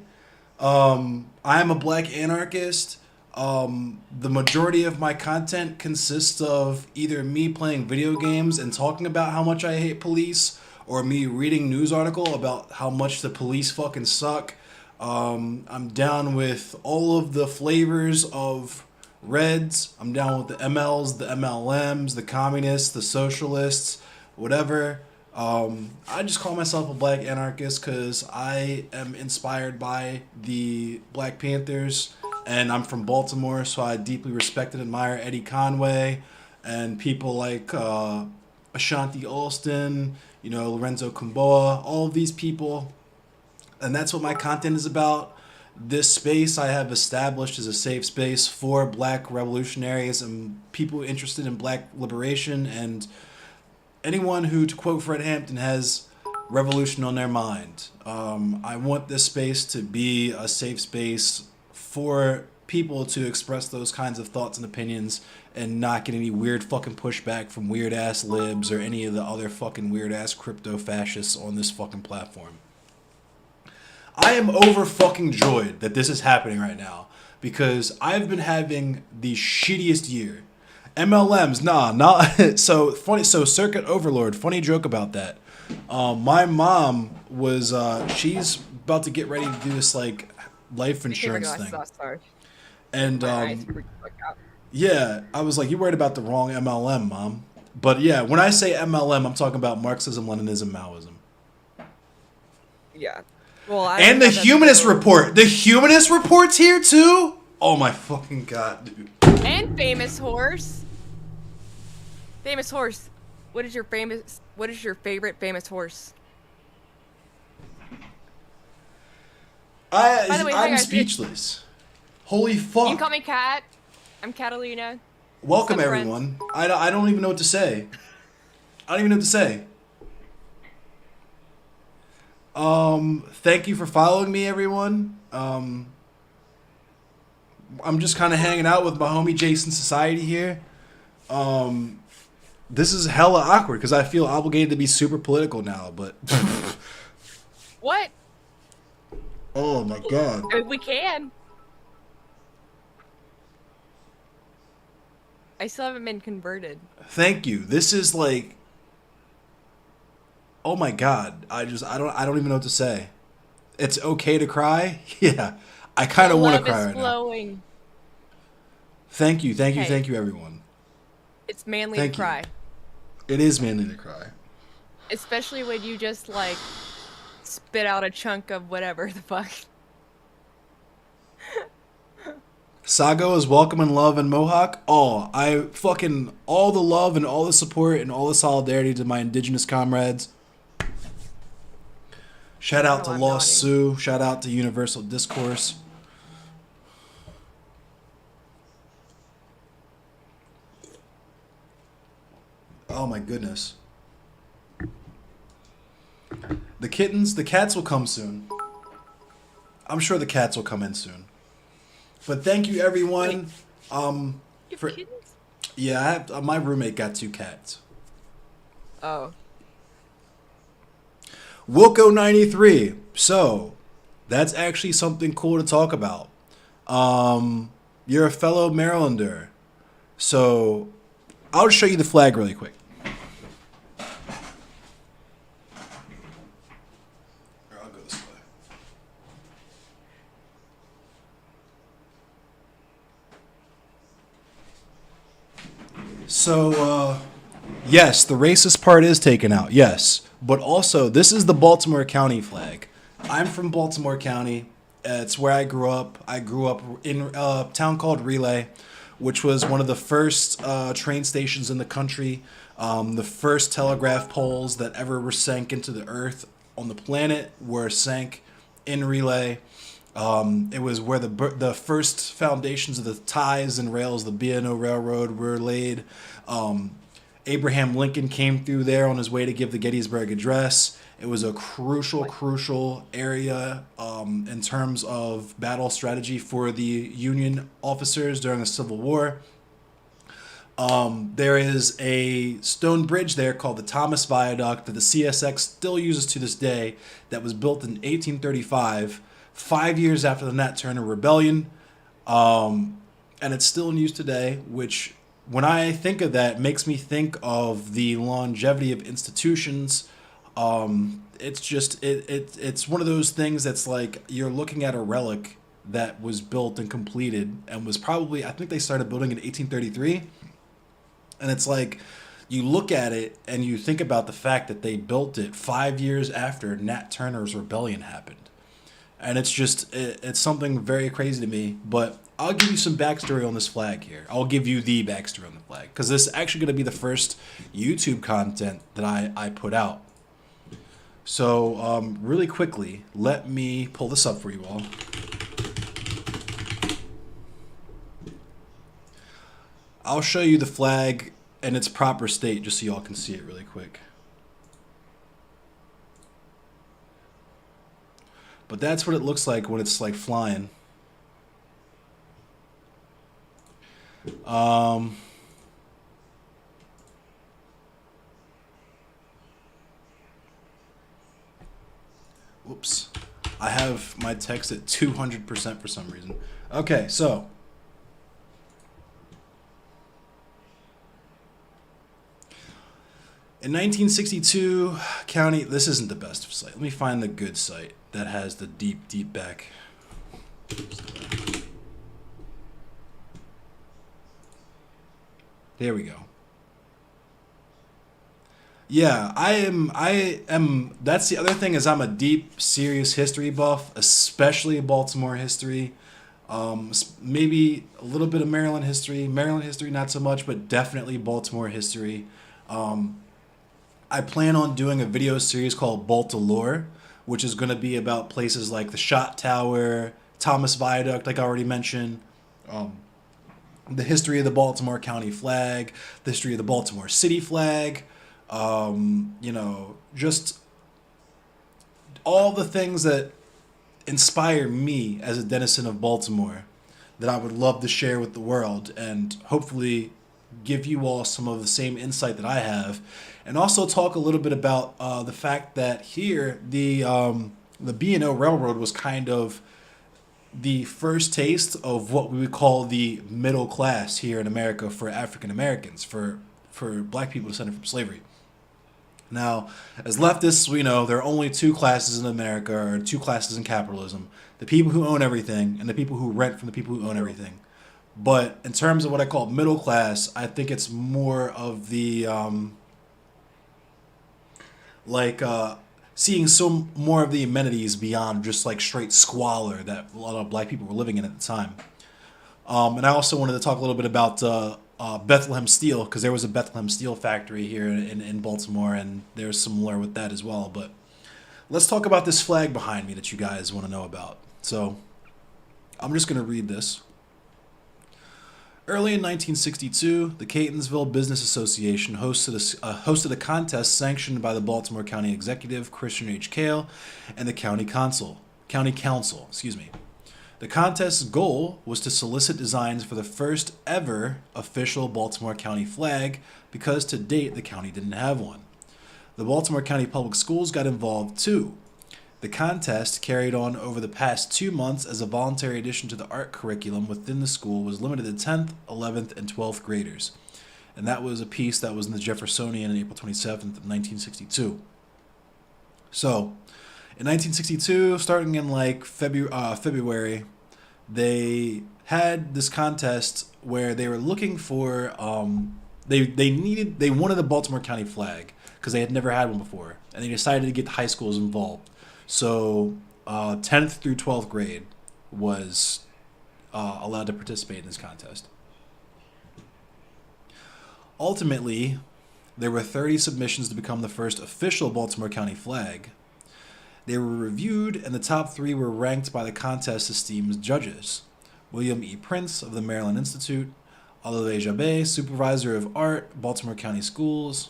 I am a black anarchist. The majority of my content consists of either me playing video games and talking about how much I hate police, or me reading news article about how much the police fucking suck. I'm down with all of the flavors of Reds. I'm down with the MLs, the MLMs, the communists, the socialists, whatever. I just call myself a black anarchist because I am inspired by the Black Panthers, and I'm from Baltimore, so I deeply respect and admire Eddie Conway and people like Ashanti Alston, Lorenzo Kumboa, all of these people. And that's what my content is about. This space I have established as a safe space for black revolutionaries and people interested in black liberation and anyone who, to quote Fred Hampton, has revolution on their mind. I want this space to be a safe space for people to express those kinds of thoughts and opinions and not get any weird fucking pushback from weird ass libs or any of the other fucking weird ass crypto fascists on this fucking platform. I am over fucking joyed that this is happening right now because I've been having the shittiest year. MLMs, not so funny. So Circuit Overlord, funny joke about that. My mom was she's about to get ready to do this like life insurance thing, and yeah, I was like, you worried about the wrong MLM, mom. But yeah, when I say MLM, I'm talking about Marxism, Leninism, Maoism. Yeah. Well, And the Humanist Report. The Humanist Report's here too? Oh my fucking god, dude. And Famous Horse. Famous Horse. What is your favorite famous horse? By the way, hi, I'm guys. speechless. Holy fuck. You can call me Kat. I'm Catalina. Welcome What's up, everyone. I don't even know what to say. I don't even know what to say. Thank you for following me, everyone. I'm just kind of hanging out with my homie Jason Society here. This is hella awkward because I feel obligated to be super political now, but What? oh my god. I mean, we can. I still haven't been converted. Thank you. This is like, oh my god. I don't even know what to say. It's okay to cry? Yeah. I kind of want to Love cry is right now. flowing. Thank you, thank you, Hey. thank you, everyone. It's manly Thank to you. cry. It is manly to cry. Especially when you just, like, spit out a chunk of whatever the fuck. Sago is welcome and love and Mohawk. Oh, all the love and all the support and all the solidarity to my indigenous comrades. Shout out to I'm Lost nodding. Sioux. Shout out to Universal Discourse. Oh my goodness. The cats will come soon. I'm sure the cats will come in soon. But thank you everyone. You have For kittens? yeah, I have, my roommate got 2 cats. Oh. Wilco 93. So, that's actually something cool to talk about. You're a fellow Marylander. So, I'll show you the flag really quick. Or I'll go this way. So, yes, the racist part is taken out, yes. But also, this is the Baltimore County flag. I'm from Baltimore County. It's where I grew up. I grew up in a town called Relay, which was one of the first train stations in the country, the first telegraph poles that ever were sank into the earth on the planet were sank in Relay. It was where the first foundations of the ties and rails, the B&O Railroad, were laid. Abraham Lincoln came through there on his way to give the Gettysburg Address. It was a crucial area in terms of battle strategy for the Union officers during the Civil War. There is a stone bridge there called the Thomas Viaduct that the CSX still uses to this day, that was built in 1835, 5 years after the Nat Turner Rebellion. And it's still in use today, which, when I think of that, makes me think of the longevity of institutions. It's just, it's one of those things that's like, you're looking at a relic that was built and completed and was probably, I think they started building in 1833. And it's like, you look at it and you think about the fact that they built it 5 years after Nat Turner's rebellion happened. And it's just, it's something very crazy to me. But I'll give you some backstory on this flag here. I'll give you the backstory on the flag, because this is actually going to be the first YouTube content that I put out. So, really quickly, let me pull this up for you all. I'll show you the flag in its proper state just so y'all can see it really quick. But that's what it looks like when it's like flying. Whoops. I have my text at 200% for some reason. Okay, so in 1962, county, this isn't the best site. Let me find the good site that has the deep back. There we go. Yeah, I am, that's the other thing, is I'm a deep, serious history buff, especially Baltimore history. Maybe a little bit of Maryland history. Maryland history, not so much, but definitely Baltimore history. I plan on doing a video series called Baltimore, which is going to be about places like the Shot Tower, Thomas Viaduct, like I already mentioned, the history of the Baltimore County flag, the history of the Baltimore City flag, you know, just all the things that inspire me as a denizen of Baltimore that I would love to share with the world, and hopefully give you all some of the same insight that I have, and also talk a little bit about the fact that here the B&O Railroad was kind of the first taste of what we would call the middle class here in America for African Americans, for black people descended from slavery. Now, as leftists, we know there are only two classes in America, or two classes in capitalism: the people who own everything and the people who rent from the people who own everything. But in terms of what I call middle class, I think it's more of the seeing some more of the amenities beyond just like straight squalor that a lot of black people were living in at the time. And I also wanted to talk a little bit about Bethlehem Steel, because there was a Bethlehem Steel factory here in Baltimore, and there's some lore with that as well. But let's talk about this flag behind me that you guys want to know about. So I'm just going to read this. Early in 1962, the Catonsville Business Association hosted a contest sanctioned by the Baltimore County Executive, Christian H. Cale, and the County Council. The contest's goal was to solicit designs for the first ever official Baltimore County flag, because to date the county didn't have one. The Baltimore County Public Schools got involved too. The contest, carried on over the past 2 months as a voluntary addition to the art curriculum within the school, was limited to 10th, 11th, and 12th graders. And that was a piece that was in the Jeffersonian on April 27th of 1962. So, in 1962, starting in like February, they had this contest where they were looking for they wanted a Baltimore County flag because they had never had one before, and they decided to get the high schools involved. So 10th through 12th grade was allowed to participate in this contest. Ultimately, there were 30 submissions to become the first official Baltimore County flag. They were reviewed, and the top 3 were ranked by the contest's esteemed judges: William E. Prince of the Maryland Institute, Olivier Jabé, Supervisor of Art, Baltimore County Schools,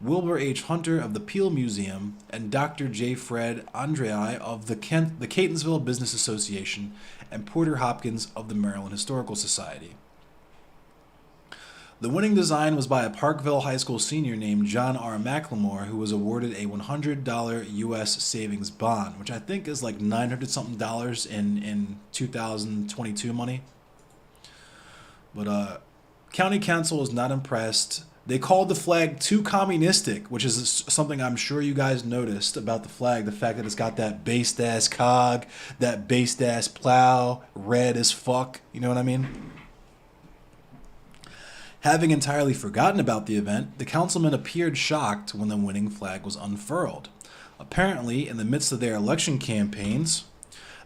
Wilbur H. Hunter of the Peel Museum, and Dr. J. Fred Andrei of the Catonsville Business Association, and Porter Hopkins of the Maryland Historical Society. The winning design was by a Parkville High School senior named John R. McLemore, who was awarded a $100 U.S. savings bond, which I think is like $900-something in 2022 money. But County Council was not impressed. They called the flag too communistic, which is something I'm sure you guys noticed about the flag. The fact that it's got that based-ass cog, that based-ass plow, red as fuck. You know what I mean? Having entirely forgotten about the event, the councilmen appeared shocked when the winning flag was unfurled. Apparently, in the midst of their election campaigns,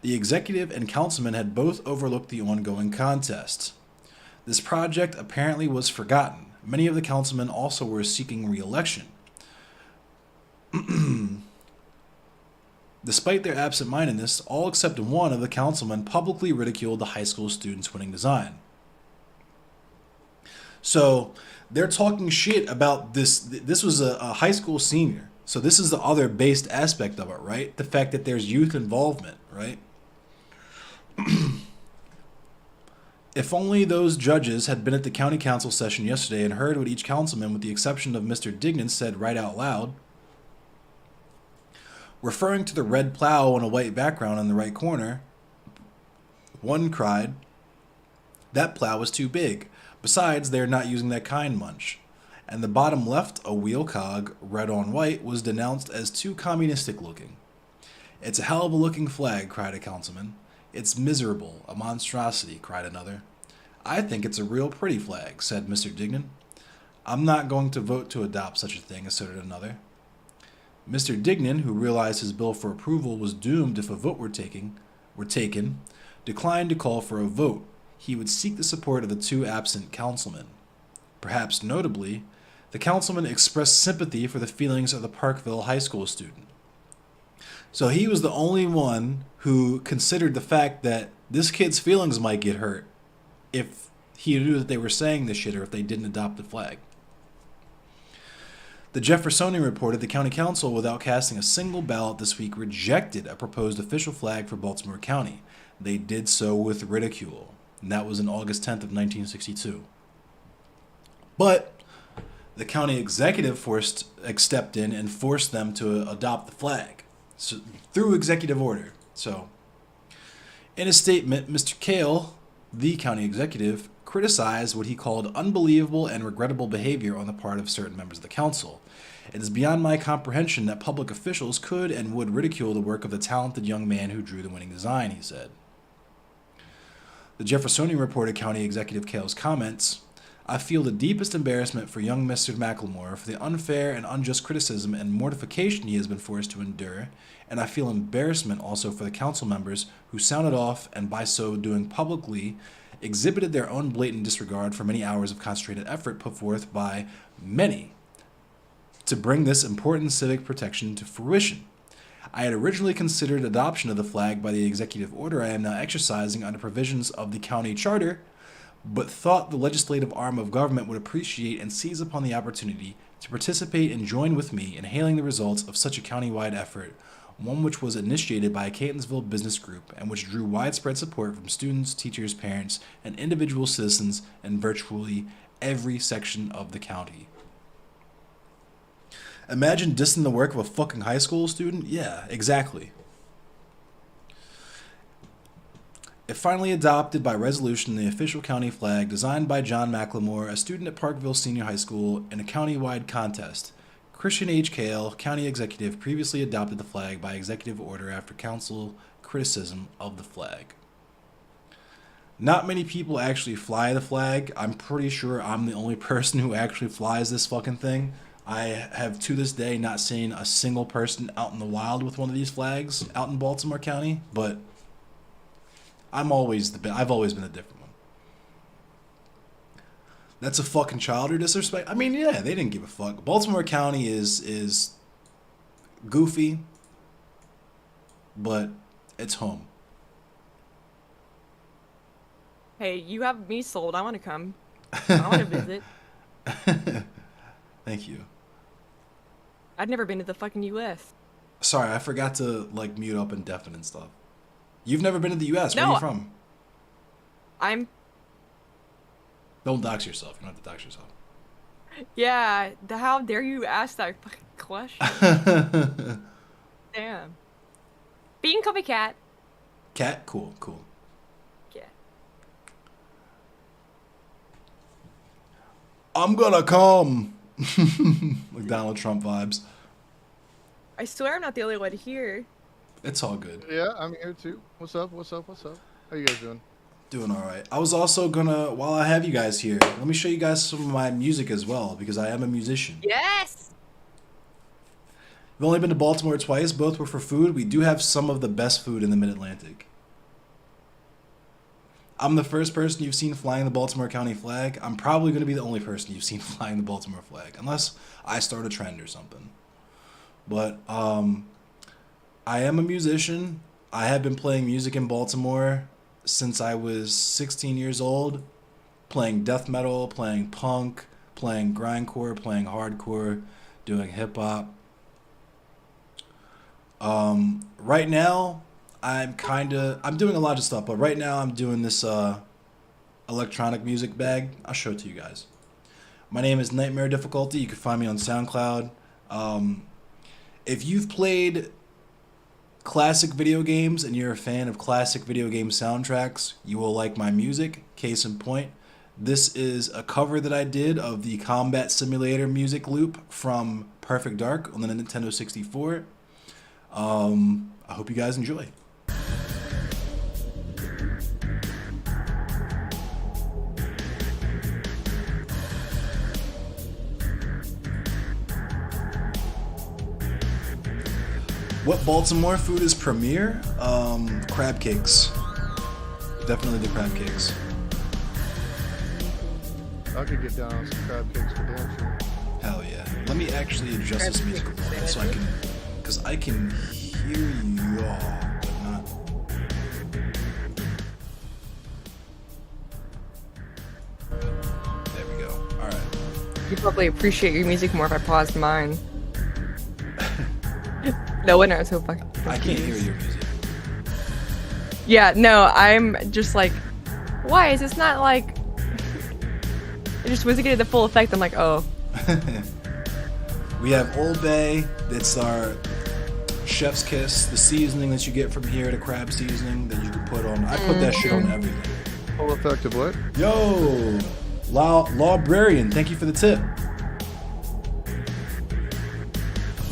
the executive and councilmen had both overlooked the ongoing contest. This project apparently was forgotten. Many of the councilmen also were seeking re-election. Despite their absent-mindedness, all except one of the councilmen publicly ridiculed the high school students' winning design. So they're talking shit about this. This was a high school senior. So this is the other based aspect of it, right? The fact that there's youth involvement, right? If only those judges had been at the county council session yesterday and heard what each councilman, with the exception of Mr. Dignan, said right out loud. Referring to the red plow on a white background in the right corner, one cried, "That plow is too big. Besides, they are not using that kind much." And the bottom left, a wheel cog, red on white, was denounced as too communistic looking. "It's a hell of a looking flag," cried a councilman. "It's miserable, a monstrosity," cried another. "I think it's a real pretty flag," said Mr. Dignan. "I'm not going to vote to adopt such a thing," asserted another. Mr. Dignan, who realized his bill for approval was doomed if a vote were taken, declined to call for a vote. He would seek the support of the two absent councilmen. Perhaps notably, the councilman expressed sympathy for the feelings of the Parkville High School student. So he was the only one who considered the fact that this kid's feelings might get hurt if he knew that they were saying this shit or if they didn't adopt the flag. The Jeffersonian reported the county council, without casting a single ballot this week, rejected a proposed official flag for Baltimore County. They did so with ridicule. And that was on August 10th of 1962. But the county executive stepped in and forced them to adopt the flag through executive order. So, in a statement, Mr. Cale, the county executive, criticized what he called unbelievable and regrettable behavior on the part of certain members of the council, It is beyond my comprehension that public officials could and would ridicule the work of the talented young man who drew the winning design, he said. The Jeffersonian reported County Executive Kale's comments, I feel the deepest embarrassment for young Mr. McLemore for the unfair and unjust criticism and mortification he has been forced to endure, and I feel embarrassment also for the council members who sounded off and by so doing publicly exhibited their own blatant disregard for many hours of concentrated effort put forth by many to bring this important civic protection to fruition. I had originally considered adoption of the flag by the executive order I am now exercising under provisions of the county charter, but thought the legislative arm of government would appreciate and seize upon the opportunity to participate and join with me in hailing the results of such a county-wide effort, one which was initiated by a Catonsville business group and which drew widespread support from students, teachers, parents, and individual citizens in virtually every section of the county. Imagine dissing the work of a fucking high school student? Yeah, exactly. It finally adopted by resolution the official county flag designed by John McLemore, a student at Parkville Senior High School, in a county-wide contest. Christian H. Kale, county executive, previously adopted the flag by executive order after council criticism of the flag. Not many people actually fly the flag. I'm pretty sure I'm the only person who actually flies this fucking thing. I have to this day not seen a single person out in the wild with one of these flags out in Baltimore County, but I've always been a different one. That's a fucking child or disrespect. I mean, yeah, they didn't give a fuck. Baltimore County is goofy, but it's home. Hey, you have me sold. I want to come. I want to visit. Thank you. I've never been to the fucking U.S. Sorry, I forgot to like mute up indefinite stuff. You've never been to the U.S. Where are you from? Don't dox yourself. You don't have to dox yourself. Yeah, how dare you ask that fucking question? Damn. But you can call me Cat. Cat? Cool, cool. Yeah. I'm gonna come. Like Donald Trump vibes. I swear I'm not the only one here. It's all good. Yeah, I'm here too. What's up? What's up? What's up? How you guys doing? Doing all right. I was also gonna, while I have you guys here, let me show you guys some of my music as well, because I am a musician. Yes! I've only been to Baltimore twice. Both were for food. We do have some of the best food in the Mid-Atlantic. I'm the first person you've seen flying the Baltimore County flag. I'm probably going to be the only person you've seen flying the Baltimore flag, unless I start a trend or something. But I am a musician. I have been playing music in Baltimore since I was 16 years old, playing death metal, playing punk, playing grindcore, playing hardcore, doing hip-hop. Right now, I'm doing a lot of stuff, but right now I'm doing this electronic music bag. I'll show it to you guys. My name is Nightmare Difficulty. You can find me on SoundCloud. If you've played classic video games and you're a fan of classic video game soundtracks, you will like my music. Case in point, this is a cover that I did of the Combat Simulator music loop from Perfect Dark on the Nintendo 64. I hope you guys enjoy. What Baltimore food is premier? Crab cakes. Definitely the crab cakes. I could get down on some crab cakes for damn sure. Hell yeah. Let me actually adjust this music a little bit so I can, because I can hear y'all, but not. There we go. All right. You'd probably appreciate your music more if I paused mine. No wonder I'm so fucking confused. I can't hear your music. Yeah, no, I'm just like, why is this not like... It just wasn't getting the full effect. I'm like, oh. We have Old Bay. That's our chef's kiss. The seasoning that you get from here, the crab seasoning that you can put on. I put that shit on everything. Full effect of what? Yo, Librarian, thank you for the tip.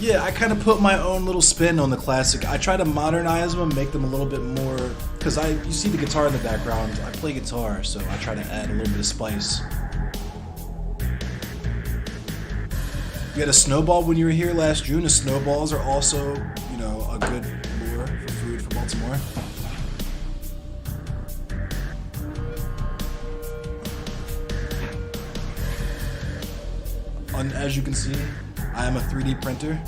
Yeah, I kind of put my own little spin on the classic. I try to modernize them, make them a little bit more, because you see the guitar in the background. I play guitar, so I try to add a little bit of spice. We had a snowball when you were here last June. The snowballs are also, you know, a good lure for food for Baltimore. As you can see, I am a 3D printer.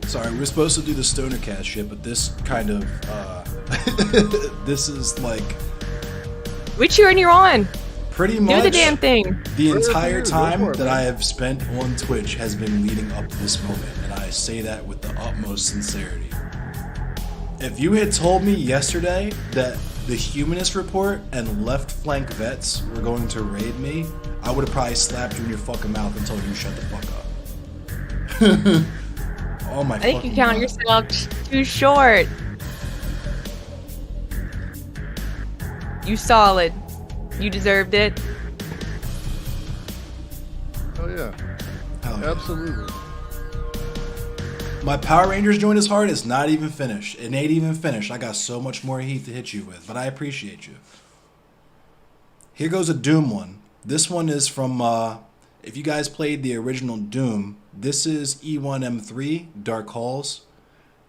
Sorry, we're supposed to do the stoner cast shit, but this kind of, this is like... Which year you're on? Pretty much. Do the damn thing. The entire time that I have spent on Twitch has been leading up to this moment, and I say that with the utmost sincerity. If you had told me yesterday that the Humanist Report and Left Flank Vets were going to raid me, I would have probably slapped you in your fucking mouth and told you to shut the fuck up. Oh my! I think you count yourself too short. You solid. You deserved it. Oh yeah. Hell yeah. Absolutely. My Power Rangers joint is hard. It's not even finished. It ain't even finished. I got so much more heat to hit you with, but I appreciate you. Here goes a Doom one. This one is from, if you guys played the original Doom, this is E1M3, Dark Halls,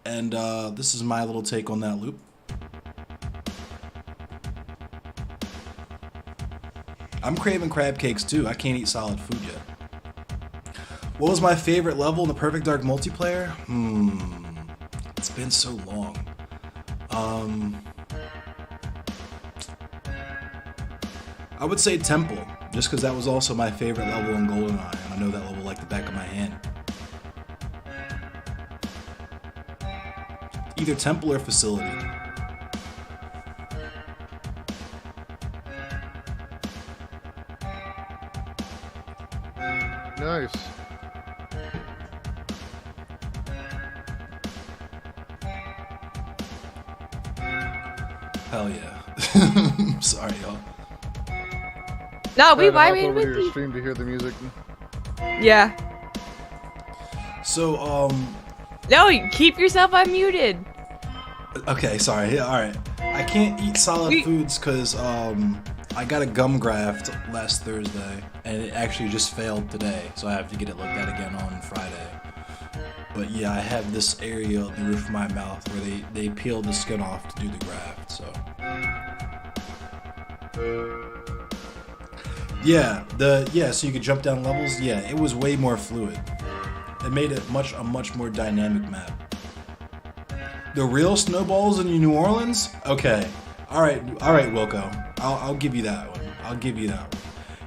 and this is my little take on that loop. I'm craving crab cakes too. I can't eat solid food yet. What was my favorite level in the Perfect Dark multiplayer? It's been so long. I would say Temple, just because that was also my favorite level in GoldenEye, and I know that level like the back of my hand. Either Temple or Facility. Nice. Hell yeah. Sorry, y'all. No, we Over with your you. stream to hear the music. Yeah. So, No, you keep yourself unmuted. okay, sorry. Yeah, alright. I can't eat solid foods because, I got a gum graft last Thursday, and it actually just failed today, so I have to get it looked at again on Friday. But yeah, I have this area on the roof of my mouth where they peeled the skin off to do the graft, so. Yeah, so you could jump down levels. Yeah, it was way more fluid. It made it a much more dynamic map. The real snowballs in New Orleans? Okay. All right, Wilco. I'll give you that one. I'll give you that one.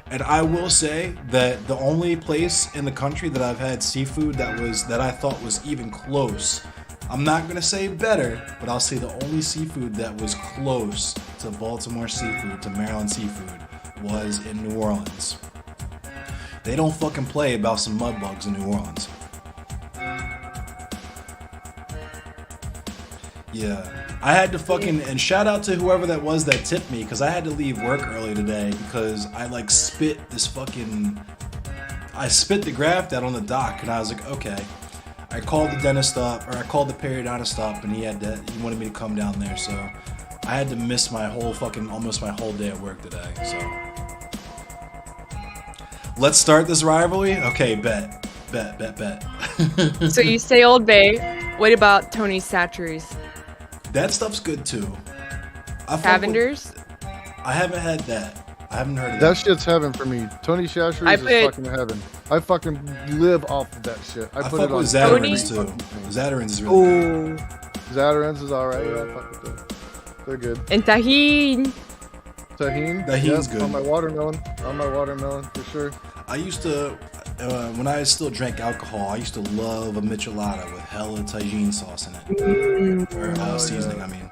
And I will say that the only place in the country that I've had seafood that I thought was even close. I'm not gonna say better, but I'll say the only seafood that was close to Baltimore seafood, to Maryland seafood, was in New Orleans. They don't fucking play about some mud bugs in New Orleans. Yeah. I had to fucking, and shout out to whoever that was that tipped me, because I had to leave work early today because I like spit the graft out on the dock, and I was like, okay. I called the dentist up, or I called the periodontist up, and he wanted me to come down there, so I had to miss my whole almost my whole day at work today, so. Let's start this rivalry? Okay, bet. So you say Old Bay. What about Tony's Satcheries? That stuff's good too. Cavender's? I haven't had that. I haven't heard of That shit's heaven for me. Tony Shasheries is fucking heaven. I fucking live off of that shit. I put fuck it on with Zatarain's too. Zatarain's is really good. Zatarain's is alright. Yeah, I fuck with them. They're good. And Tahine. Tahine's good. On my watermelon. For sure. I used to, when I still drank alcohol, I used to love a michelada with hella Tajine sauce in it. Or seasoning, I mean.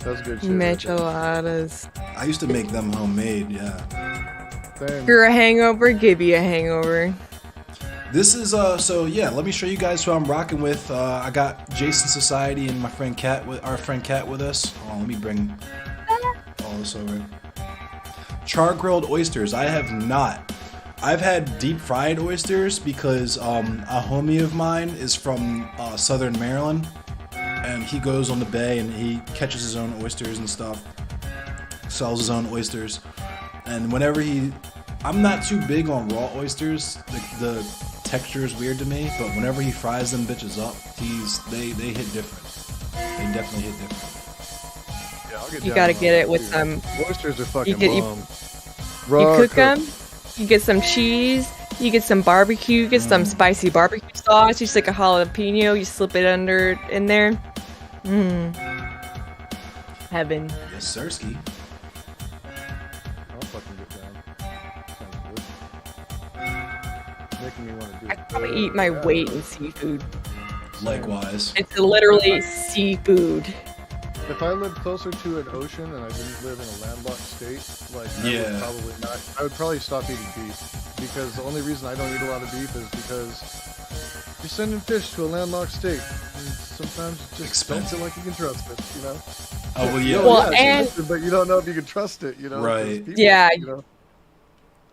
That's good shit. Micheladas. I used to make them homemade, yeah. Same. You're a hangover, give you a hangover. This is, so yeah, let me show you guys who I'm rocking with. I got Jason Society and our friend Kat with us. Oh, let me bring all this over. Char grilled oysters. I have not. I've had deep fried oysters because a homie of mine is from Southern Maryland, and he goes on the bay and he catches his own oysters and stuff, sells his own oysters, and whenever I'm not too big on raw oysters. The texture is weird to me, but whenever he fries them bitches up, they hit different. They definitely hit different. Yeah, I'll get You down gotta on get that, it with too. some. Oysters are fucking get- you- bomb. You Raw cook cooked. them. You get some cheese. You get some barbecue. You get some spicy barbecue sauce. You stick a jalapeno. You slip it in there. Heaven. Yes, sirski. I'll fucking get down. Sounds good. Making me want to do I it. could probably eat my weight in seafood. Likewise. It's literally seafood. If I lived closer to an ocean and I didn't live in a landlocked state, like Yeah. I would probably stop eating beef. Because the only reason I don't eat a lot of beef is because you're sending fish to a landlocked state. And sometimes you just don't feel like you can trust it, you know? Oh well, yeah. Well, it's and- delicious, but you don't know if you can trust it, you know? 'cause Right. People, Yeah. You know,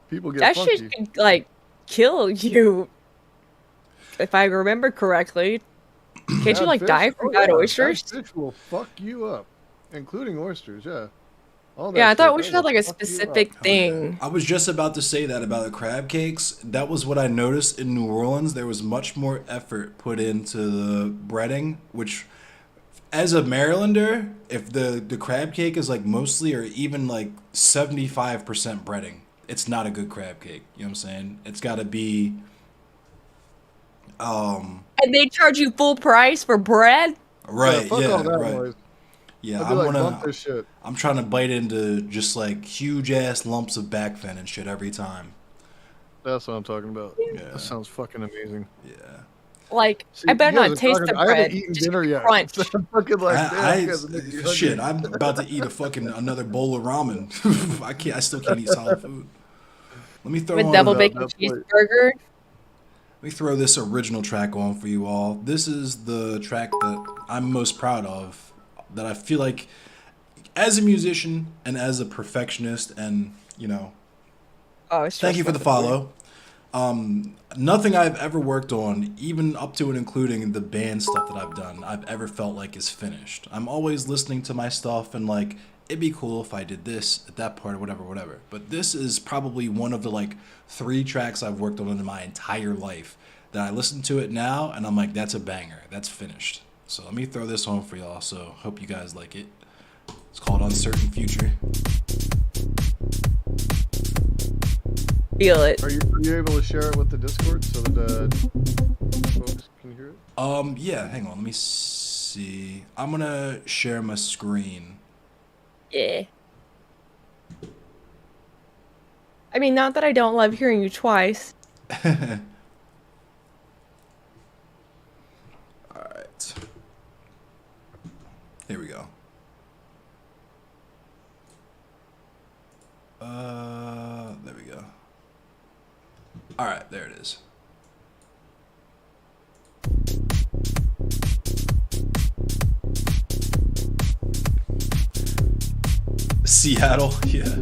people get That funky. shit could like kill you. If I remember correctly. Can't you Bad like fish? die from Oh, bad yeah, oysters? Bad fish will fuck you up, including oysters. Yeah. All that Yeah, I thought shit, oysters that had like a will fuck you up. specific thing. I was just about to say that about the crab cakes. That was what I noticed in New Orleans. There was much more effort put into the breading, which, as a Marylander, if the crab cake is like mostly or even like 75% breading, it's not a good crab cake. You know what I'm saying? It's got to be. And they charge you full price for bread? Right. fuck Yeah. all that Right. noise. Yeah. I'd be like, bump this shit. I'm trying to bite into just like huge ass lumps of back fin and shit every time. That's what I'm talking about. Yeah. That sounds fucking amazing. Yeah. Like, See, I better you guys not are taste talking- the I bread. haven't eaten Just dinner yet. crunch. I'm fucking like, damn, you guys are making me hungry. Shit, I'm about to eat a fucking another bowl of ramen. I still can't eat solid food. Let me throw With on double the- bacon that's what- cheeseburger. Let me throw this original track on for you all. This is the track that I'm most proud of, that I feel like, as a musician and as a perfectionist, and you know, Oh, it's thank you for the follow. Nothing I've ever worked on, even up to and including the band stuff that I've done, I've ever felt like is finished. I'm always listening to my stuff and like, it'd be cool if I did this at that part or whatever. But this is probably one of the like 3 tracks I've worked on in my entire life that I listen to it now and I'm like, that's a banger. That's finished. So let me throw this on for y'all. So hope you guys like it. It's called Uncertain Future. Feel it. Are you able to share it with the Discord so that folks can hear it? Yeah, hang on. Let me see. I'm gonna share my screen. Yeah. I mean, not that I don't love hearing you twice. Alright. Here we go. There we go. Alright, there it is. Seattle, yeah.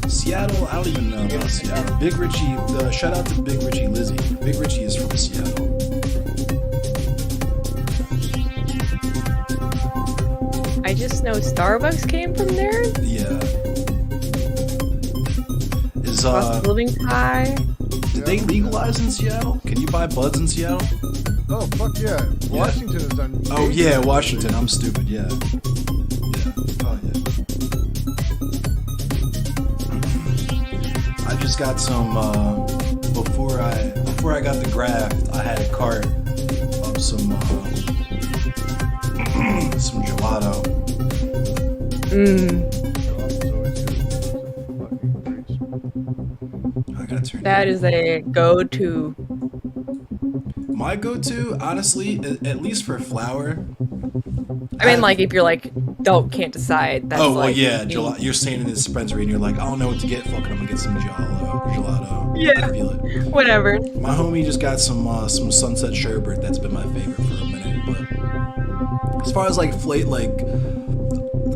Seattle, I don't even know about Seattle. Big Richie, shout out to Big Richie Lizzie. Big Richie is from Seattle. I just know Starbucks came from there. Yeah. Is Cost of living high. did they legalize in Seattle? Can you buy buds in Seattle? Oh, fuck yeah. Washington has done. Oh major yeah, Washington. I'm stupid. Yeah. Yeah. Oh yeah. I just got some before I got the graft. I had a cart of some gelato. I gotta turn That is a go-to. My go-to, honestly, at least for flour. I mean, like, if you're like, can't decide. That's Oh, well, like, yeah, you're standing in the dispensary and you're like, I don't know what to get. Fucking, I'm gonna get some gelato. Yeah. I feel it. Whatever. My homie just got some Sunset Sherbet. That's been my favorite for a minute. But as far as like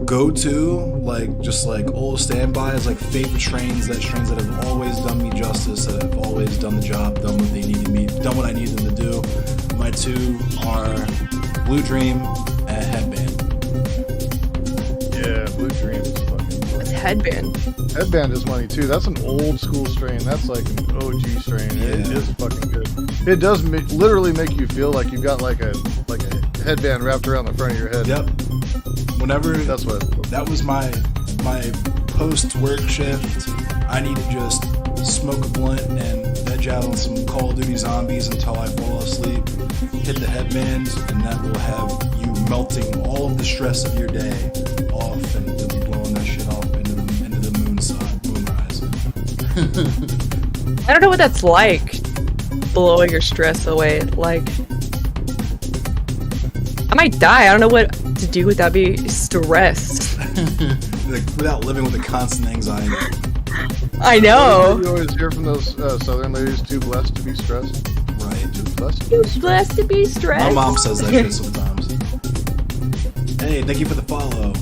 go-to, like just like old standbys, like favorite strains that have always done me justice, that have always done the job, done what I need them to do. My two are Blue Dream and Headband. Yeah, Blue Dream is fucking funny. What's Headband? Headband is money too. That's an old school strain. That's like an OG strain. Yeah. It is fucking good. It does literally make you feel like you've got like a headband wrapped around the front of your head. Yep. Whenever That's what. that was my post-work shift, I need to just smoke a blunt and veg out on some Call of Duty Zombies until I fall asleep. Hit the headbands, and that will have you melting all of the stress of your day off, and you'll be blowing that shit off into the moonrise. I don't know what that's like. Blowing your stress away. Like, I might die. I don't know what to do without being stressed. Like, without living with a constant anxiety. I know. You always hear from those southern ladies, too blessed to be stressed. Right. Too blessed to be You're stressed. blessed to be stressed. My mom says that shit sometimes. Hey, thank you for the follow.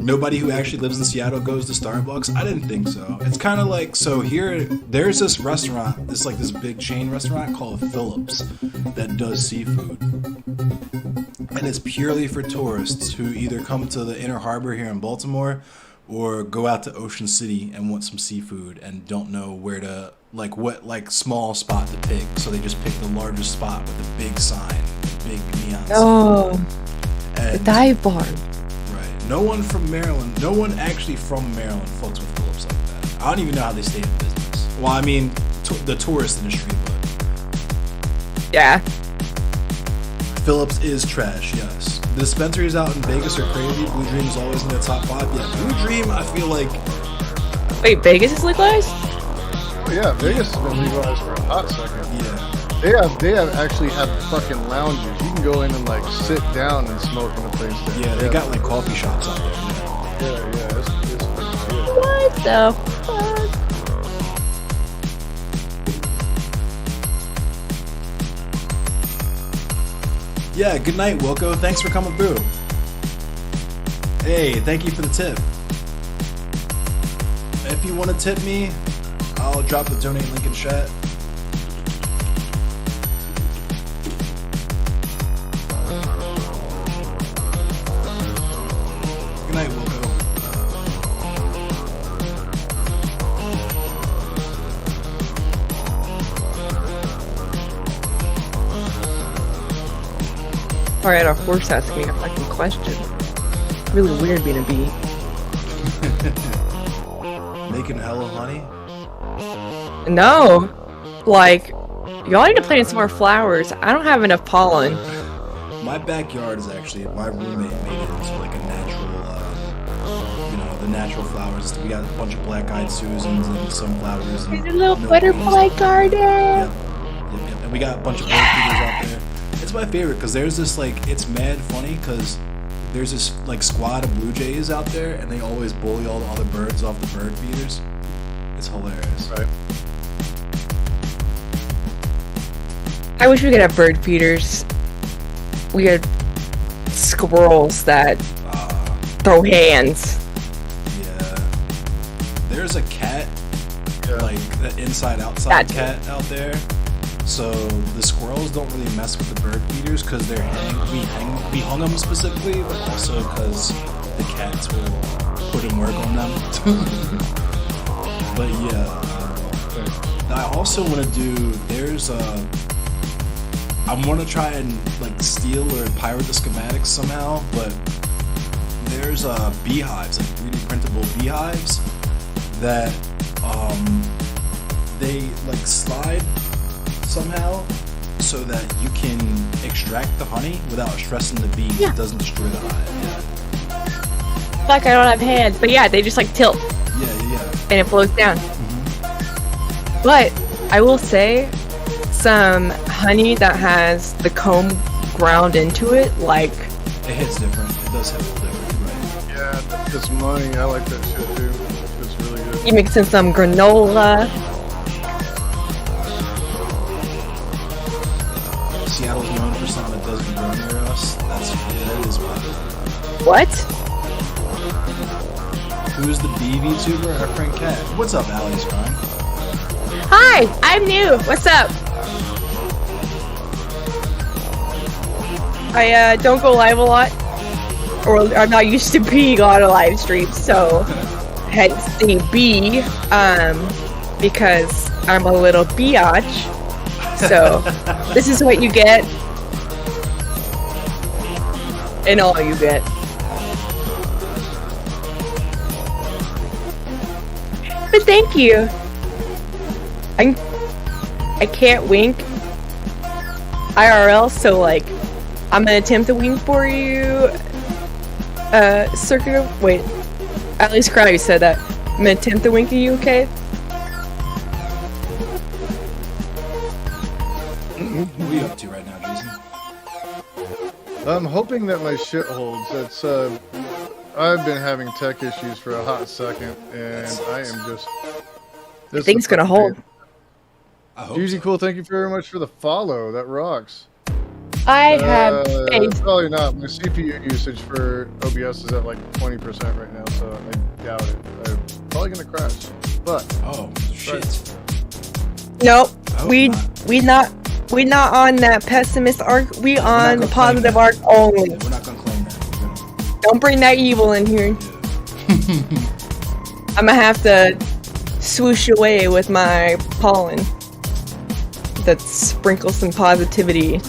Nobody who actually lives in Seattle goes to Starbucks? I didn't think so. It's kind of like, so here, there's this restaurant, this big chain restaurant called Phillips that does seafood. And it's purely for tourists who either come to the Inner Harbor here in Baltimore or go out to Ocean City and want some seafood and don't know where to, what small spot to pick. So they just pick the largest spot with a big sign, big neon sign. Oh, the And- dive bar. Right. No one actually from Maryland fucks with Phillips like that. I don't even know how they stay in business. Well, I mean, the tourist industry, but Yeah. Phillips is trash, yes. The dispensaries out in Vegas are crazy. Blue Dream is always in the top 5. Yeah, Blue Dream, I feel like... Wait, Vegas is legalized? Oh, yeah, Vegas has been legalized for a hot second. Yeah. They have actually have fucking lounges. You can go in and like sit down and smoke in a place. Yeah, they got like coffee shops out there. Yeah, it's pretty good. What the fuck? Yeah, good night, Wilco. Thanks for coming through. Hey, thank you for the tip. If you want to tip me, I'll drop the donate link in chat. Good night, Wilco. Or I had a horse asking me a fucking question. Really weird being a bee. Making hella honey? No. Like, y'all need to plant some more flowers. I don't have enough pollen. My backyard is actually, my roommate made it into like a natural, the natural flowers. We got a bunch of black-eyed Susans and sunflowers. And There's a little milkweeds. butterfly garden. Yep. And we got a bunch of bird feeders out there. It's my favorite because there's this it's mad funny because there's this squad of blue jays out there and they always bully all the other birds off the bird feeders. It's hilarious. Right. I wish we could have bird feeders. We had squirrels that throw hands. Yeah. There's a cat, Yeah. the inside-outside That- cat out there. So the squirrels don't really mess with the bird feeders because we hung them specifically, but also because the cats will put in work on them. But yeah, I also want to do. I want to try and steal or pirate the schematics somehow, but there's beehives, 3D printable beehives that they slide somehow so that you can extract the honey without stressing the bees. Yeah. It doesn't destroy the hive. Fuck, I don't have hands. But yeah, they just tilt Yeah. and it flows down. But I will say, some honey that has the comb ground into it, like It hits different. It does hit different, right? Yeah, this money, I like that shit too. It's really good. you mix in some granola. Seattle's known for something that doesn't grow near us. That is why. What? Who's the BV tuber? Our friend Cat. What's up, Allie's Crime? Hi, I'm new. What's up? I don't go live a lot, or I'm not used to being on a live stream, so hence the B, because I'm a little biatch. So this is what you get, and all you get. But thank you. I can't wink IRL, so like I'm gonna attempt to wink for you. Wait, at least Crowley said that. I'm gonna attempt to wink at you, okay? What are you up to right now, Jason? I'm hoping that my shit holds. It's I've been having tech issues for a hot second, and I am just. I think it's gonna hold. I hope Easy so. Cool, thank you very much for the follow. That rocks. I have faith. Probably not. My CPU usage for OBS is at like 20% right now, so I doubt it. I'm probably gonna crash. But Oh, shit. Nope. I hope We not. not on that pessimist arc. We not on gonna the positive claim arc that. only. Yeah, we're not gonna claim that. We're gonna- Don't bring that evil in here. I'm gonna have to swoosh away with my pollen that sprinkles some positivity.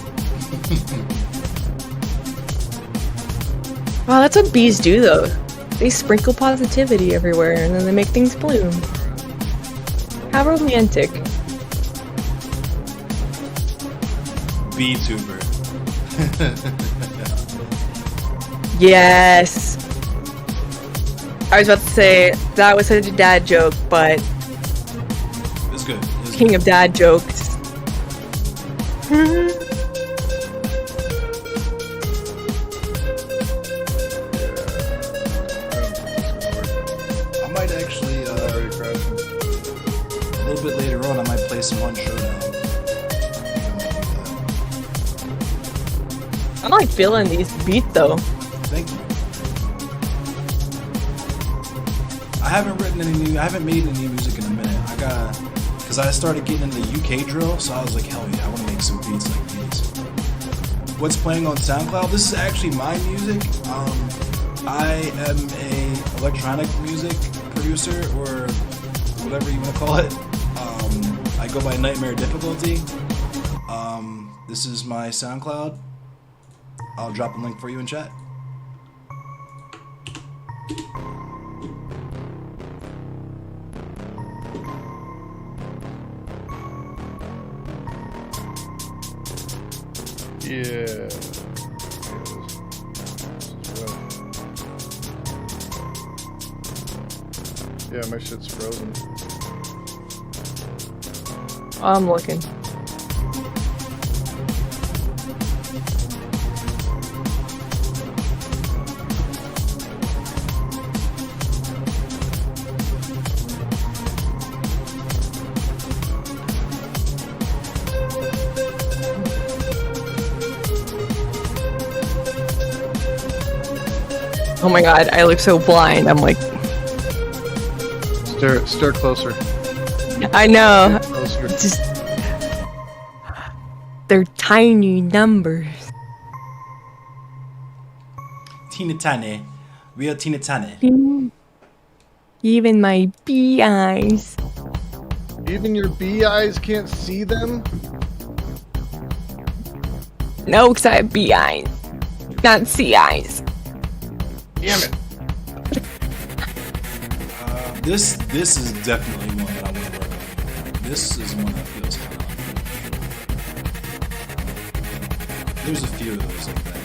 Wow, that's what bees do though. They sprinkle positivity everywhere and then they make things bloom. How romantic. B-tuber. Yes. I was about to say that was such a dad joke, but It's good. It's king of dad jokes. I might actually, already crashing. a little bit later on, I might play some on Showdown. I'm like feeling these beats though. Thank you. I haven't made any music in a minute. Because I started getting into UK drill, so I was like, hell yeah, I want to make some beats like these. What's playing on SoundCloud? This is actually my music. I am a electronic music producer, or whatever you want to call it. I go by Nightmare Difficulty. This is my SoundCloud. I'll drop a link for you in chat. Yeah. Yeah, my shit's frozen. I'm looking. Oh my god, I look so blind. I'm like, Stare closer. I know. Closer. Just they're tiny numbers. Tina Tane. We are Tina Tane. Even my bee eyes. Even your bee eyes can't see them? No, because I have bee eyes, not sea eyes. Damn it. This is definitely one that I want to work on. This is one that feels kind of. There's a few of those like that.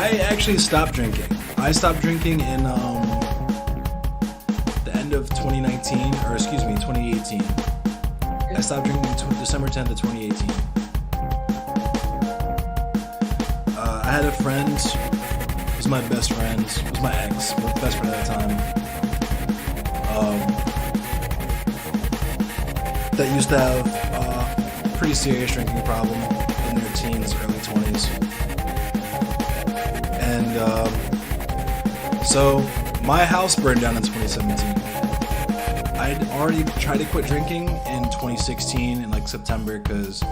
I actually stopped drinking. I stopped drinking in the end of 2019, or excuse me, 2018. I stopped drinking December 10th of 2018. I had a friend, was my best friend, was my ex, but best friend at the time, that used to have a pretty serious drinking problem in their teens, early 20s. And so my house burned down in 2017. I'd already tried to quit drinking in 2016 in like September because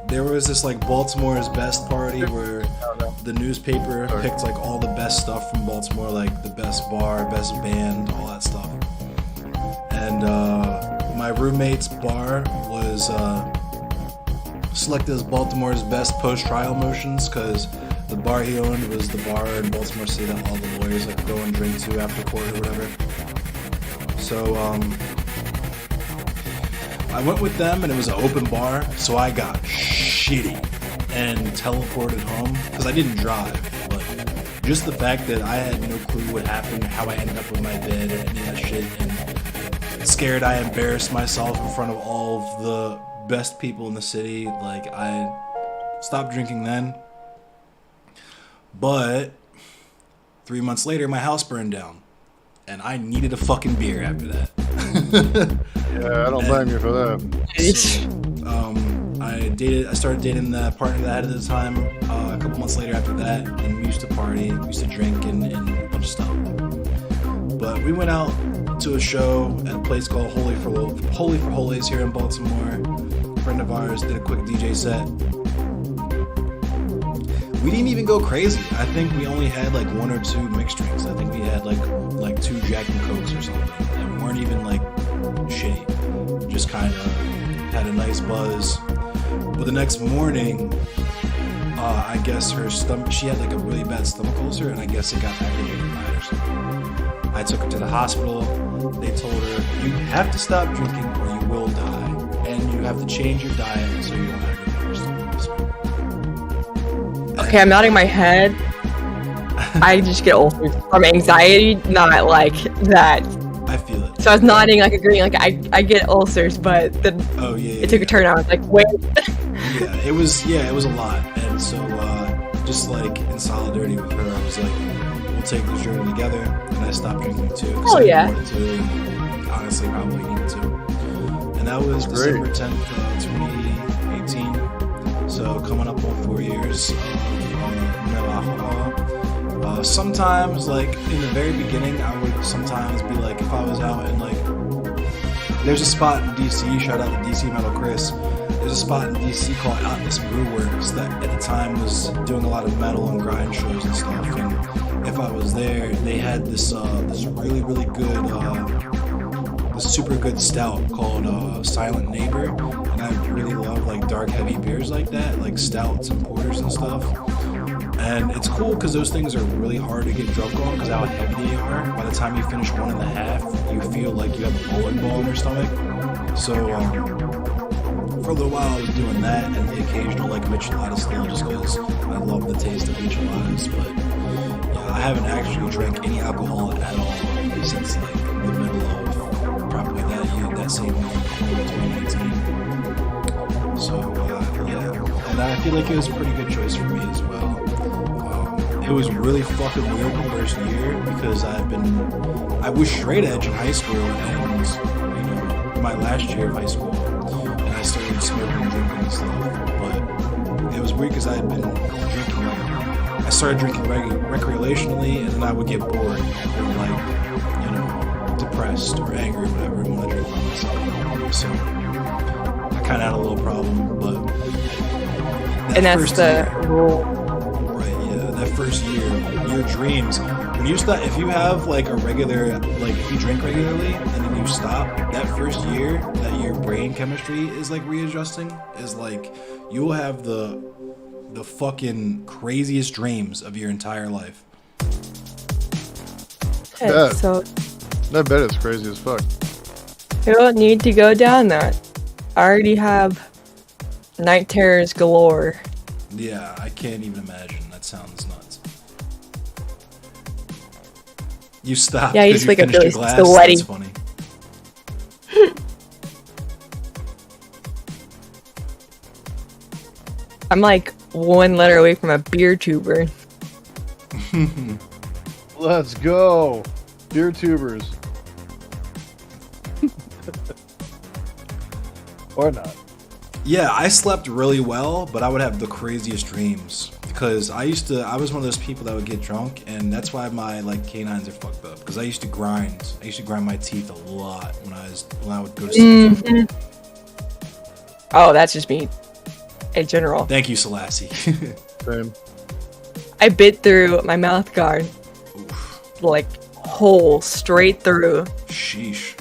there was this like Baltimore's Best party where the newspaper picked like all the best stuff from Baltimore, like the best bar, best band, all that stuff. And my roommate's bar was selected as Baltimore's best post-trial motions because the bar he owned was the bar in Baltimore City that all the lawyers like go and drink to after court or whatever. So I went with them and it was an open bar, so I got shitty and teleported home because I didn't drive, but just the fact that I had no clue what happened, how I ended up in my bed and any of that shit, and scared I embarrassed myself in front of all of the best people in the city. Like, I stopped drinking then, but 3 months later my house burned down and I needed a fucking beer after that. Yeah, I don't blame you for that. So, I started dating the partner that I had at the time a couple months later after that, and we used to party, we used to drink and a bunch of stuff. But we went out to a show at a place called Holy for Holies here in Baltimore. A friend of ours did a quick DJ set. We didn't even go crazy. I think we only had like 1 or 2 mixed drinks. I think we had like 2 Jack and Cokes or something, and we weren't even like shitty. Just kind of had a nice buzz. But the next morning, I guess her stomach, she had like a really bad stomach ulcer, and I guess it got aggravated by it or something. I took her to the hospital. They told her, you have to stop drinking or you will die, and you have to change your diet so you don't aggravate your stomach. Okay, I'm nodding my head. I just get ulcers from anxiety, not like that. I feel it. So I was nodding, like agreeing, like I get ulcers, but then it took a turn. I was like, wait. It was a lot, and so just like in solidarity with her, I was like, we'll take this journey together, and I stopped drinking too. Oh yeah. I wanted to, and honestly, probably needed to. And that was December 10th, 2018. So coming up on 4 years. Sometimes, like in the very beginning, I would sometimes be like, if I was out and like, there's a spot in DC, shout out to DC Metal Chris. There's a spot in DC called Atlas Brewworks that at the time was doing a lot of metal and grind shows and stuff. And if I was there, they had this really good, this super good stout called Silent Neighbor, and I really love like dark heavy beers like that, like stouts and porters and stuff. And it's cool because those things are really hard to get drunk on because how heavy they are. By the time you finish 1.5, you feel like you have a bowling ball in your stomach. So for a little while I was doing that and the occasional like michelada still, just because I love the taste of micheladas. But yeah, I haven't actually drank any alcohol at all since like the middle of probably that same year, 2018. So yeah, and I feel like it was a pretty good choice for me as well. It was really fucking weird the first year because I was straight edge in high school and, my last year of high school, and I started smoking and drinking and stuff, but it was weird because I had been drinking, I started drinking recreationally, and then I would get bored or like, depressed or angry or whatever when I drink by myself, so I kind of had a little problem, but and that's the rule. That first year, your dreams, when you start, if you have like a regular, like if you drink regularly and then you stop, that first year that your brain chemistry is like readjusting, is like you'll have the fucking craziest dreams of your entire life. Yeah. So I bet it's crazy as fuck. you don't need to go down that. I already have night terrors galore. Yeah, I can't even imagine. That sounds nuts. You stopped Yeah, you because just you wake up finished your really glass? sweaty. That's funny. I'm like one letter away from a beer tuber. Let's go. Beer tubers. Or not. Yeah, I slept really well, but I would have the craziest dreams because I was one of those people that would get drunk, and that's why my like canines are fucked up. Because I used to grind my teeth a lot when I would go to sleep. Mhm. Oh, that's just me. In general, Thank you, Selassie. Same. I bit through my mouth guard, Oof. like whole straight through. Sheesh.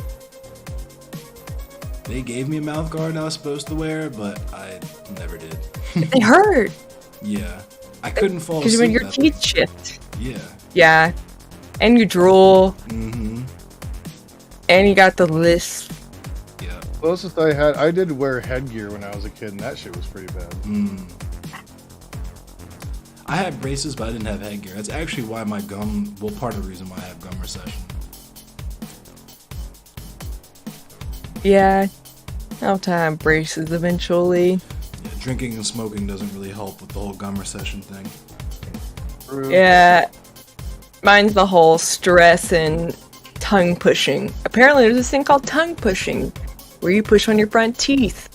They gave me a mouth guard I was supposed to wear, but I never did. It hurt Yeah, I couldn't fall because asleep. when your that teeth day. shift. Yeah. Yeah, and you drool, Mm-hmm. and you got the lisp. Yeah. Closest I had, I did wear headgear when I was a kid, and that shit was pretty bad. I had braces, but I didn't have headgear. That's actually why my gum. Well, part of the reason why I have gum recession. Yeah, I'll tie on braces eventually. Yeah, drinking and smoking doesn't really help with the whole gum recession thing. True. Yeah, mine's the whole stress and tongue pushing. Apparently, there's this thing called tongue pushing, where you push on your front teeth.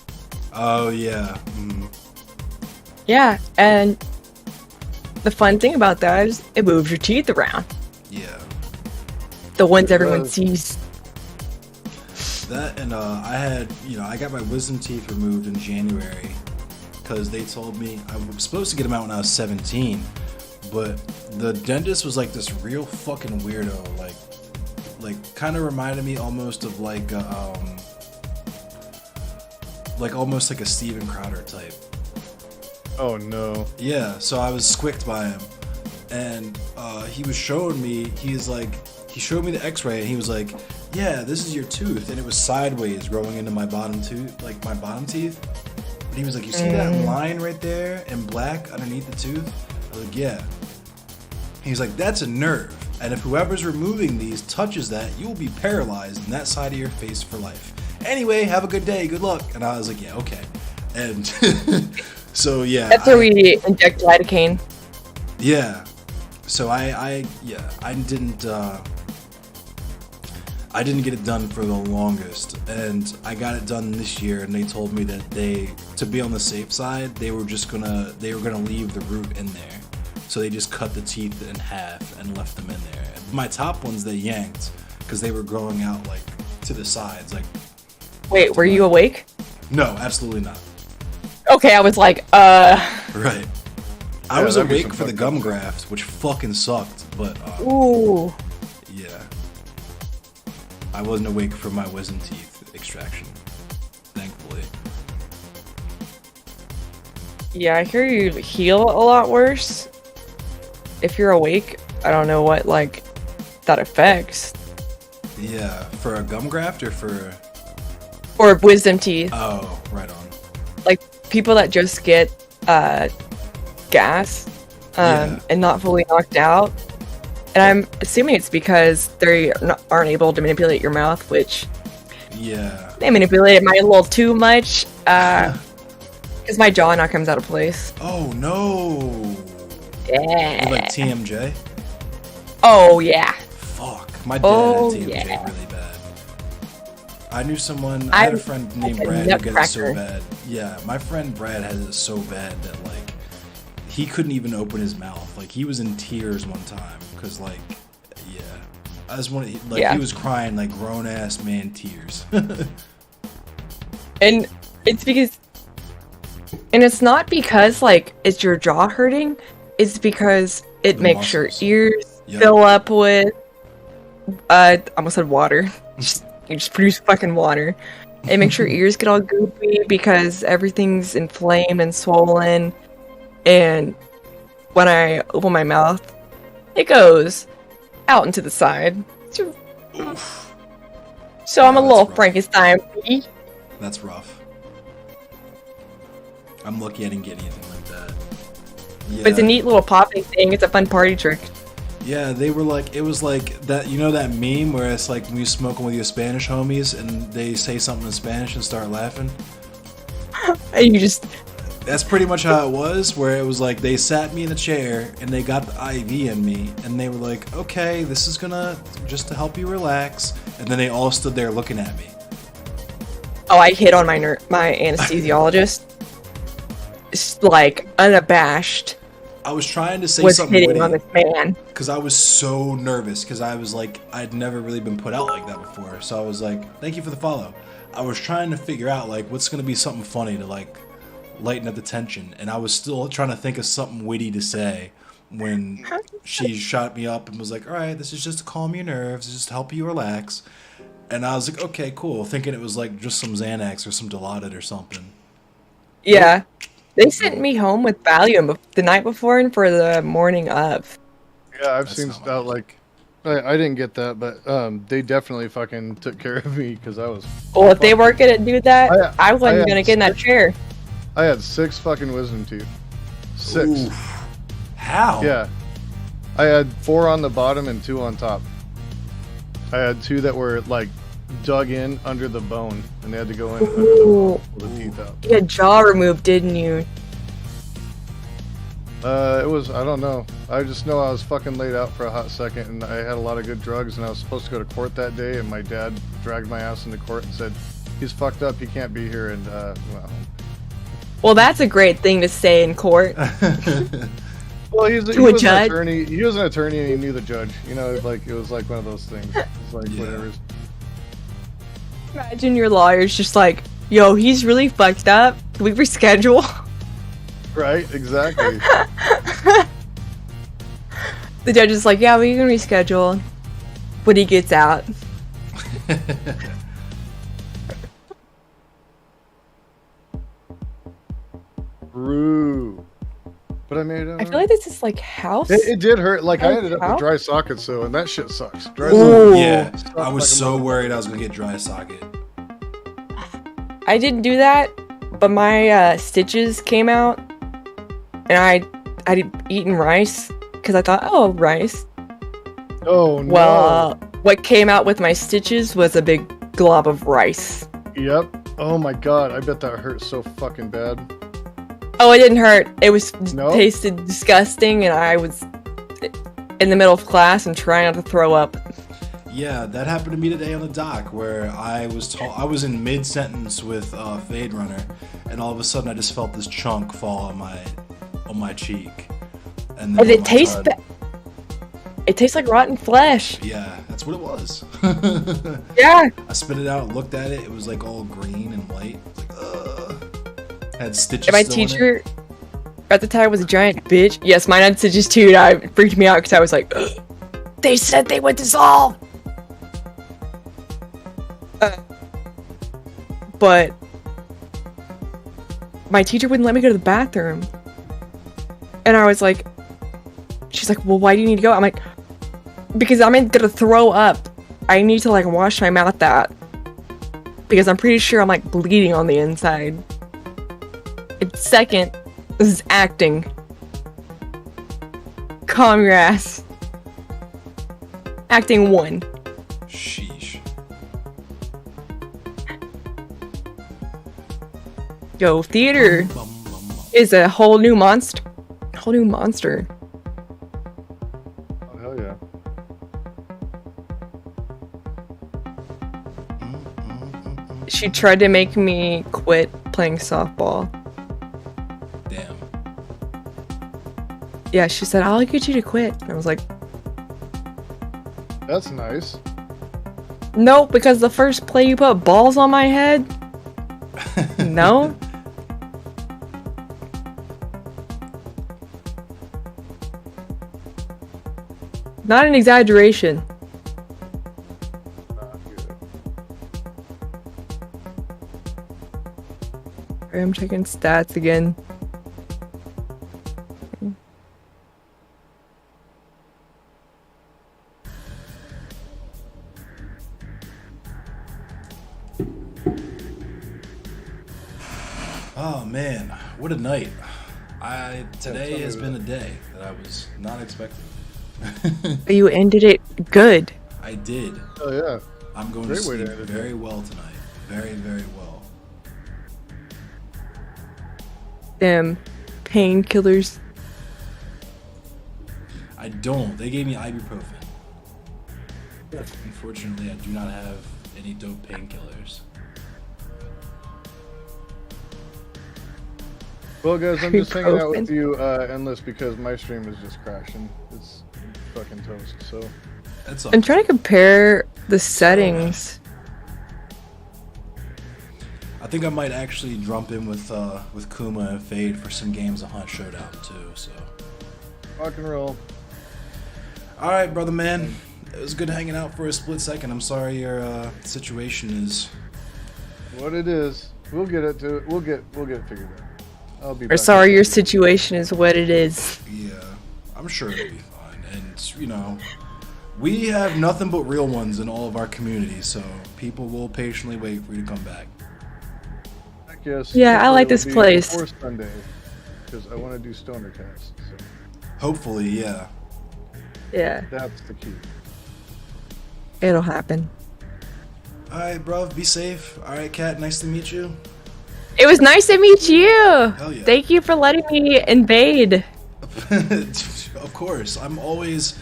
Oh yeah. Mm. Yeah, and the fun thing about that is it moves your teeth around. Yeah. The ones everyone does. sees. That and I got my wisdom teeth removed in January because they told me I was supposed to get them out when I was 17, but the dentist was like this real fucking weirdo, like kind of reminded me almost of like almost like a Steven Crowder type. Oh no. Yeah, so I was squicked by him, and he was showing me. He showed me the X-ray, and he was like, "Yeah, this is your tooth," and it was sideways growing into my bottom tooth, like my bottom teeth. And he was like, "You see that line right there in black underneath the tooth?" I was like, "Yeah." He was like, "That's a nerve, and if whoever's removing these touches that, you will be paralyzed in that side of your face for life. Anyway, have a good day. Good luck." And I was like, "Yeah, okay." And so yeah, That's where we inject lidocaine. yeah. So I didn't get it done for the longest, and I got it done this year, and they told me that to be on the safe side, they were gonna leave the root in there. So they just cut the teeth in half and left them in there. My top ones they yanked because they were growing out like to the sides, like. Wait, were you awake? No, absolutely not. Okay, I was like, Right. I Yeah, was that'd be awake some for the fucked gum up shit. graft, which fucking sucked, but ooh. yeah. I wasn't awake for my wisdom teeth extraction, thankfully. Yeah, I hear you heal a lot worse if you're awake. I don't know what, like, that affects. Yeah, for a gum graft or for... Or wisdom teeth. Oh, right on. Like, people that just get, gas, Yeah. and not fully knocked out. And I'm assuming it's because they aren't able to manipulate your mouth, which Yeah. they manipulated mine a little too much, because my jaw now comes out of place. Oh, no. Yeah. You like TMJ? Oh, yeah. Fuck. My dad Oh, had TMJ yeah. really bad. I knew someone, I had a friend named like a Brad who got it so nutcracker. bad. Yeah, my friend Brad has it so bad that, like, he couldn't even open his mouth. Like, he was in tears one time, because, like, yeah. I just wanted, like, Yeah. he was crying, like, grown-ass man tears. And it's because, and it's not because, like, it's your jaw hurting, it's because it The makes your muscles. ears Yep. fill up with, I almost said water. You just produce fucking water. It makes your ears get all goopy because everything's inflamed and swollen. And when I open my mouth, it goes out into the side. Oof. So I'm a Yeah, little that's rough. Frankenstein. That's rough. I'm lucky I didn't get anything like that. But it's a neat little popping thing. It's a fun party trick. Yeah, they were like, it was like that, you know that meme where it's like when you smoking with your Spanish homies and they say something in Spanish and start laughing? And you just... That's pretty much how it was, where it was like they sat me in a chair and they got the IV in me and they were like, okay, this is gonna, just to help you relax. And then they all stood there looking at me. Oh, I hit on my anesthesiologist. It's like unabashed. I was trying to say Was something hitting witty on this man. because I was so nervous because I was like, I'd never really been put out like that before. So I was like, thank you for the follow. I was trying to figure out like what's gonna be something funny to like lighten up the tension, and I was still trying to think of something witty to say when she shot me up and was like, all right, this is just to calm your nerves, just to help you relax. And I was like, okay, cool, thinking it was like just some Xanax or some Dilaudid or something. Yeah. They sent me home with Valium the night before and for the morning of. Yeah, I've That's seen not stuff like. I didn't get that, but they definitely fucking took care of me because I was. Well, if they weren't gonna do that, I I wasn't had gonna get in that chair. I had 6 fucking wisdom teeth. 6. Oof. How? Yeah. I had 4 on the bottom and 2 on top. I had 2 that were like dug in under the bone, and they had to go in under the bone to pull the teeth out. You had jaw removed, didn't you? It was, I don't know. I just know I was fucking laid out for a hot second, and I had a lot of good drugs, and I was supposed to go to court that day, and my dad dragged my ass into court and said, he's fucked up, he can't be here, and went home. Well, that's a great thing to say in court. Well, he To a was an judge? attorney. He was an attorney, and he knew the judge. You know, like it was like one of those things. It's like Yeah. whatever. Imagine your lawyer's just like, yo, he's really fucked up. Can we reschedule? Right? Exactly. The judge is like, yeah, we can reschedule when he gets out. True. But I made it. I feel like this is like house. It did hurt. Like I Oh, ended up how? with dry sockets, though, and that shit sucks. Dry Ooh. sockets Yeah, suck I was like a so motherfucker. worried I was gonna get dry socket. I didn't do that, but my stitches came out, and I'd eaten rice because I thought, oh, rice. Oh no. Well, what came out with my stitches was a big glob of rice. Yep. Oh my god, I bet that hurt so fucking bad. Oh, it didn't hurt. It was No? tasted disgusting, and I was in the middle of class and trying not to throw up. Yeah, that happened to me today on the dock where I was in mid sentence with Fade Runner, and all of a sudden I just felt this chunk fall on my cheek, and then And on it my tastes tongue. it tastes like rotten flesh. Yeah, that's what it was. Yeah. I spit it out, looked at it. It was like all green and white. It's like, had stitches. And my still in it. teacher at the time was a giant bitch. Yes, mine had stitches too, and it freaked me out because I was like, "Ugh, they said they would dissolve. But my teacher wouldn't let me go to the bathroom. And I was like, she's like, well, why do you need to go? I'm like, because I'm gonna throw up. I need to like wash my mouth out. Because I'm pretty sure I'm like bleeding on the inside. And second, this is acting. Calm your ass. Acting 1. Sheesh. Yo, theater Bum, bum, bum. is a whole new monster. Whole new monster. Oh hell yeah. She tried to make me quit playing softball. Damn. Yeah, she said, I'll get you to quit. And I was like, That's nice. no, because the first play you put balls on my head? No? Not an exaggeration. Not good. Alright, I'm checking stats again. Oh man, what a night. Today has been a day that I was not expecting. You ended it good. I did. Oh yeah. I'm going Great to way to sleep end it. very well tonight. Very, very well. Damn, painkillers. I don't. They gave me ibuprofen. Unfortunately, I do not have any dope painkillers. Well, guys, I'm just hanging out with Ibuprofen. you endless because my stream is just crashing. It's fucking toast. So That's all. I'm trying to compare the settings. I think I might actually jump in with Kuma and Fade for some games of Hunt Showdown too. So, rock and roll. all right, brother man, it was good hanging out for a split second. I'm sorry your situation is. What it is, we'll get it to. We'll get it figured out. I'll be. Or back sorry, in your touch. situation is what it is. Yeah, I'm sure it'll be fine. And you know, we have nothing but real ones in all of our communities, so people will patiently wait for you to come back. Yes. Yeah, I hopefully like it'll this be place. Before Sunday, because I want to do Stoner Cast. So Hopefully, yeah. Yeah, that's the key. it'll happen. All right, bro, be safe. All right, Kat, nice to meet you. It was nice to meet you. Hell yeah. Thank you for letting me invade. Of course, I always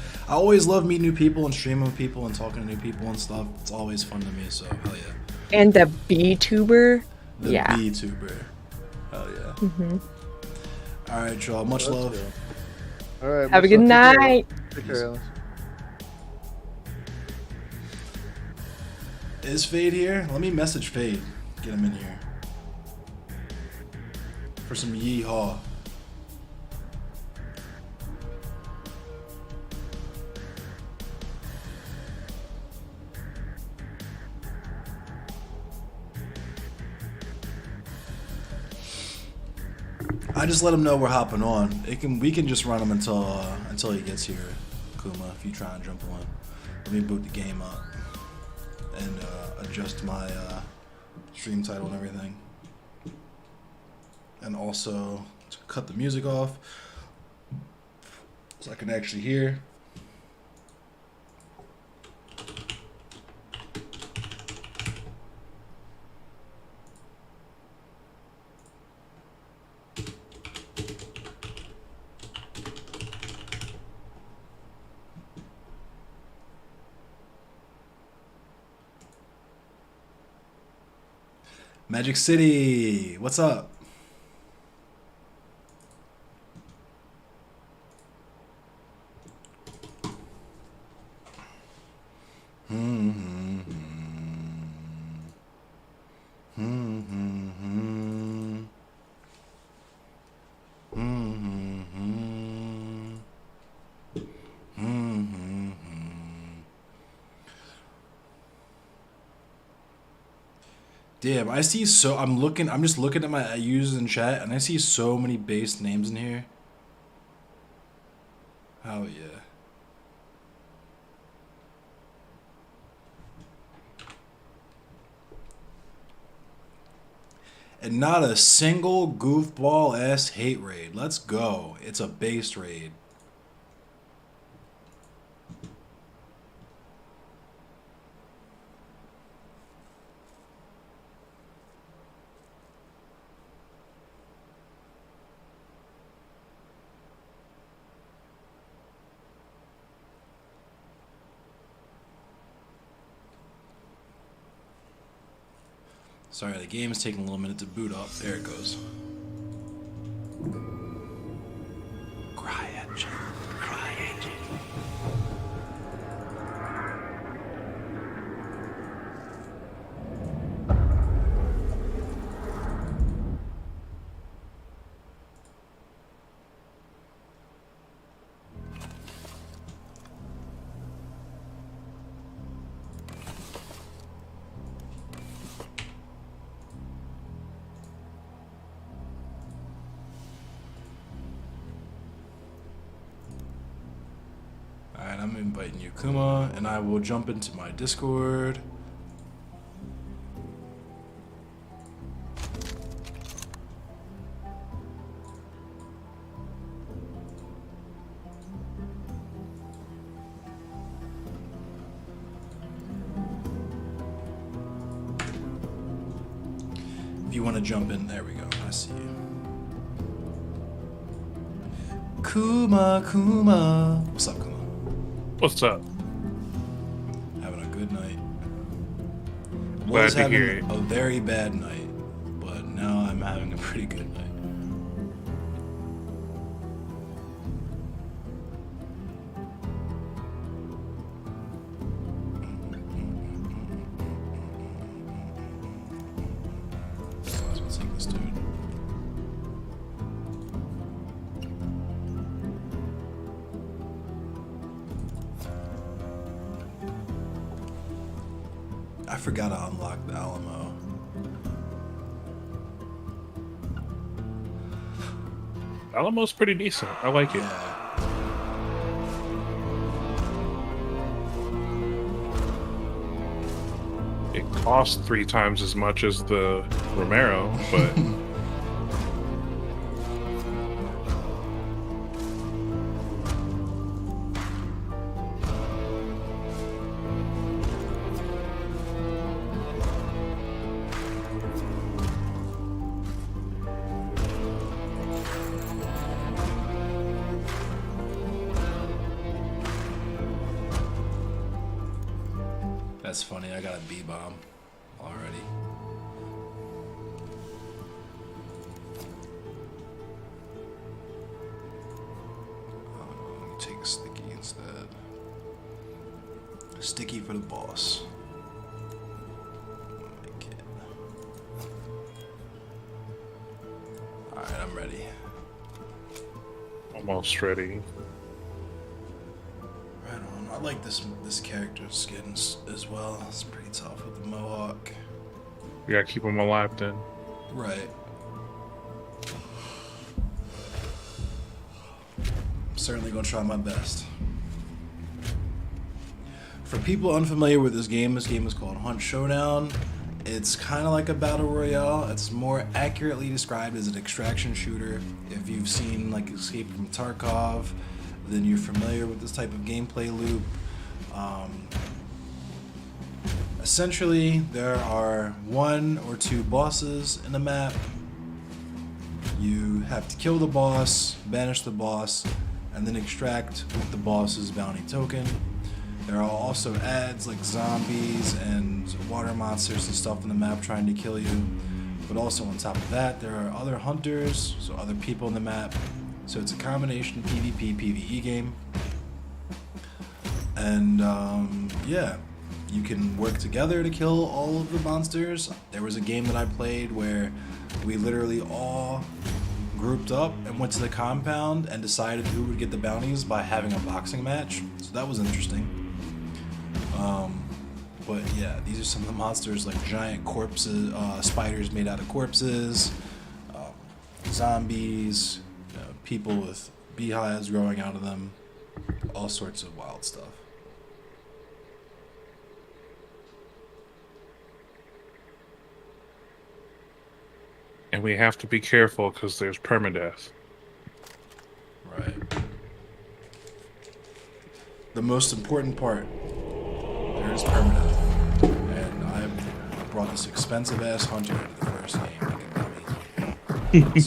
love meeting new people and streaming with people and talking to new people and stuff. It's always fun to me, so hell yeah. And the B-tuber. The Yeah. B-tuber. Hell yeah. Mhm. All right, y'all. Much Let's love. go. All right. Have a much good love. night. Take care, Alice. Is Fade here? Let me message Fade. Get him in here. For some yeehaw. I just let him know we're hopping on. We can just run him until he gets here, Kuma. If you try and jump on, let me boot the game up and adjust my stream title and everything, and also to cut the music off so I can actually hear. Magic City, what's up? Damn, I see I'm just looking at my users in chat and I see so many based names in here. Oh yeah. And not a single goofball ass hate raid. Let's go. It's a based raid. Sorry, the game is taking a little minute to boot up. There it goes. CryEngine. CryEngine. Alright, I'm inviting you, Kuma, and I will jump into my Discord. If you want to jump in, there we go. I see you. Kuma. What's up, Kuma? What's up? Having a good night. Glad Was to hear having it. a very bad night, but now I'm having a pretty good night. Let's take this dude. I forgot to unlock the Alamo. Alamo's pretty decent. I like it. Yeah. It costs 3 times as much as the Romero, but That's funny. I got a B-bomb already. Let me take Sticky instead. Sticky for the boss. Make it. Alright, I'm ready. almost ready. Right on. I like this character's skins as well. It's pretty tough with the mohawk. We gotta keep him alive then. Right. I'm certainly gonna try my best. For people unfamiliar with this game is called Hunt Showdown. It's kind of like a battle royale. It's more accurately described as an extraction shooter. If you've seen like Escape from Tarkov, then you're familiar with this type of gameplay loop. Essentially, there are 1 or 2 bosses in the map. You have to kill the boss, banish the boss, and then extract with the boss's bounty token. There are also ads like zombies and water monsters and stuff in the map trying to kill you. But also on top of that, there are other hunters, so other people in the map. So it's a combination PvP, PvE game. And yeah, you can work together to kill all of the monsters. There was a game that I played where we literally all grouped up and went to the compound and decided who would get the bounties by having a boxing match. So that was interesting. But yeah, these are some of the monsters, like giant corpses, spiders made out of corpses, zombies, people with beehives growing out of them, all sorts of wild stuff. And we have to be careful because there's permadeath. Right. The most important part, there is permanent. And I brought this expensive ass hunter into the first game to get dummy.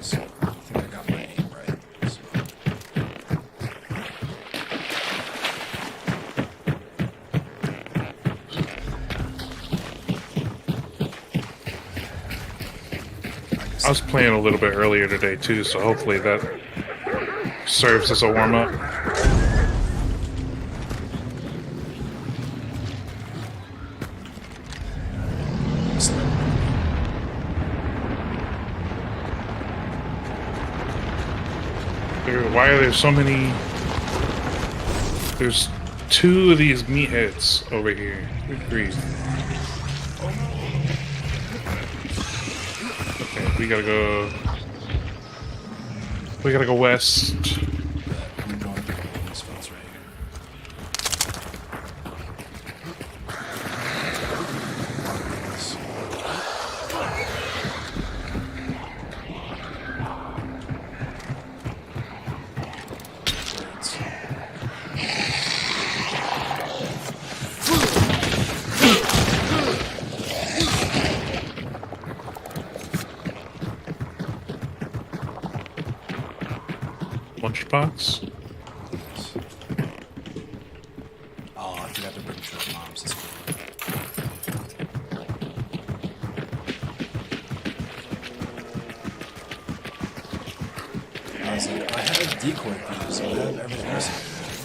So, I think I got my aim right. So. I was playing a little bit earlier today too, so hopefully that serves as a warm-up. Why are there so many? There's 2 of these meatheads over here. Good grief. Okay, we gotta go. We gotta go west. I'm going through this fence right here. box? Oh, I forgot to bring truck bombs. That's cool. I was like, I have decoy fuse, I have everything else.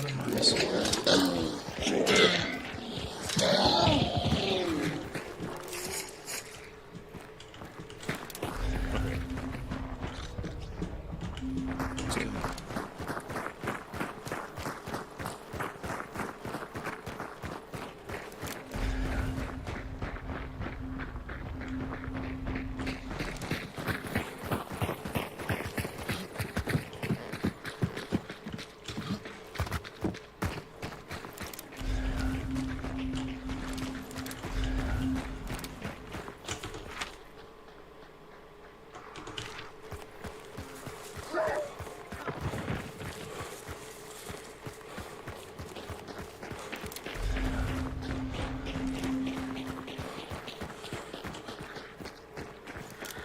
What am I missing? Let's go.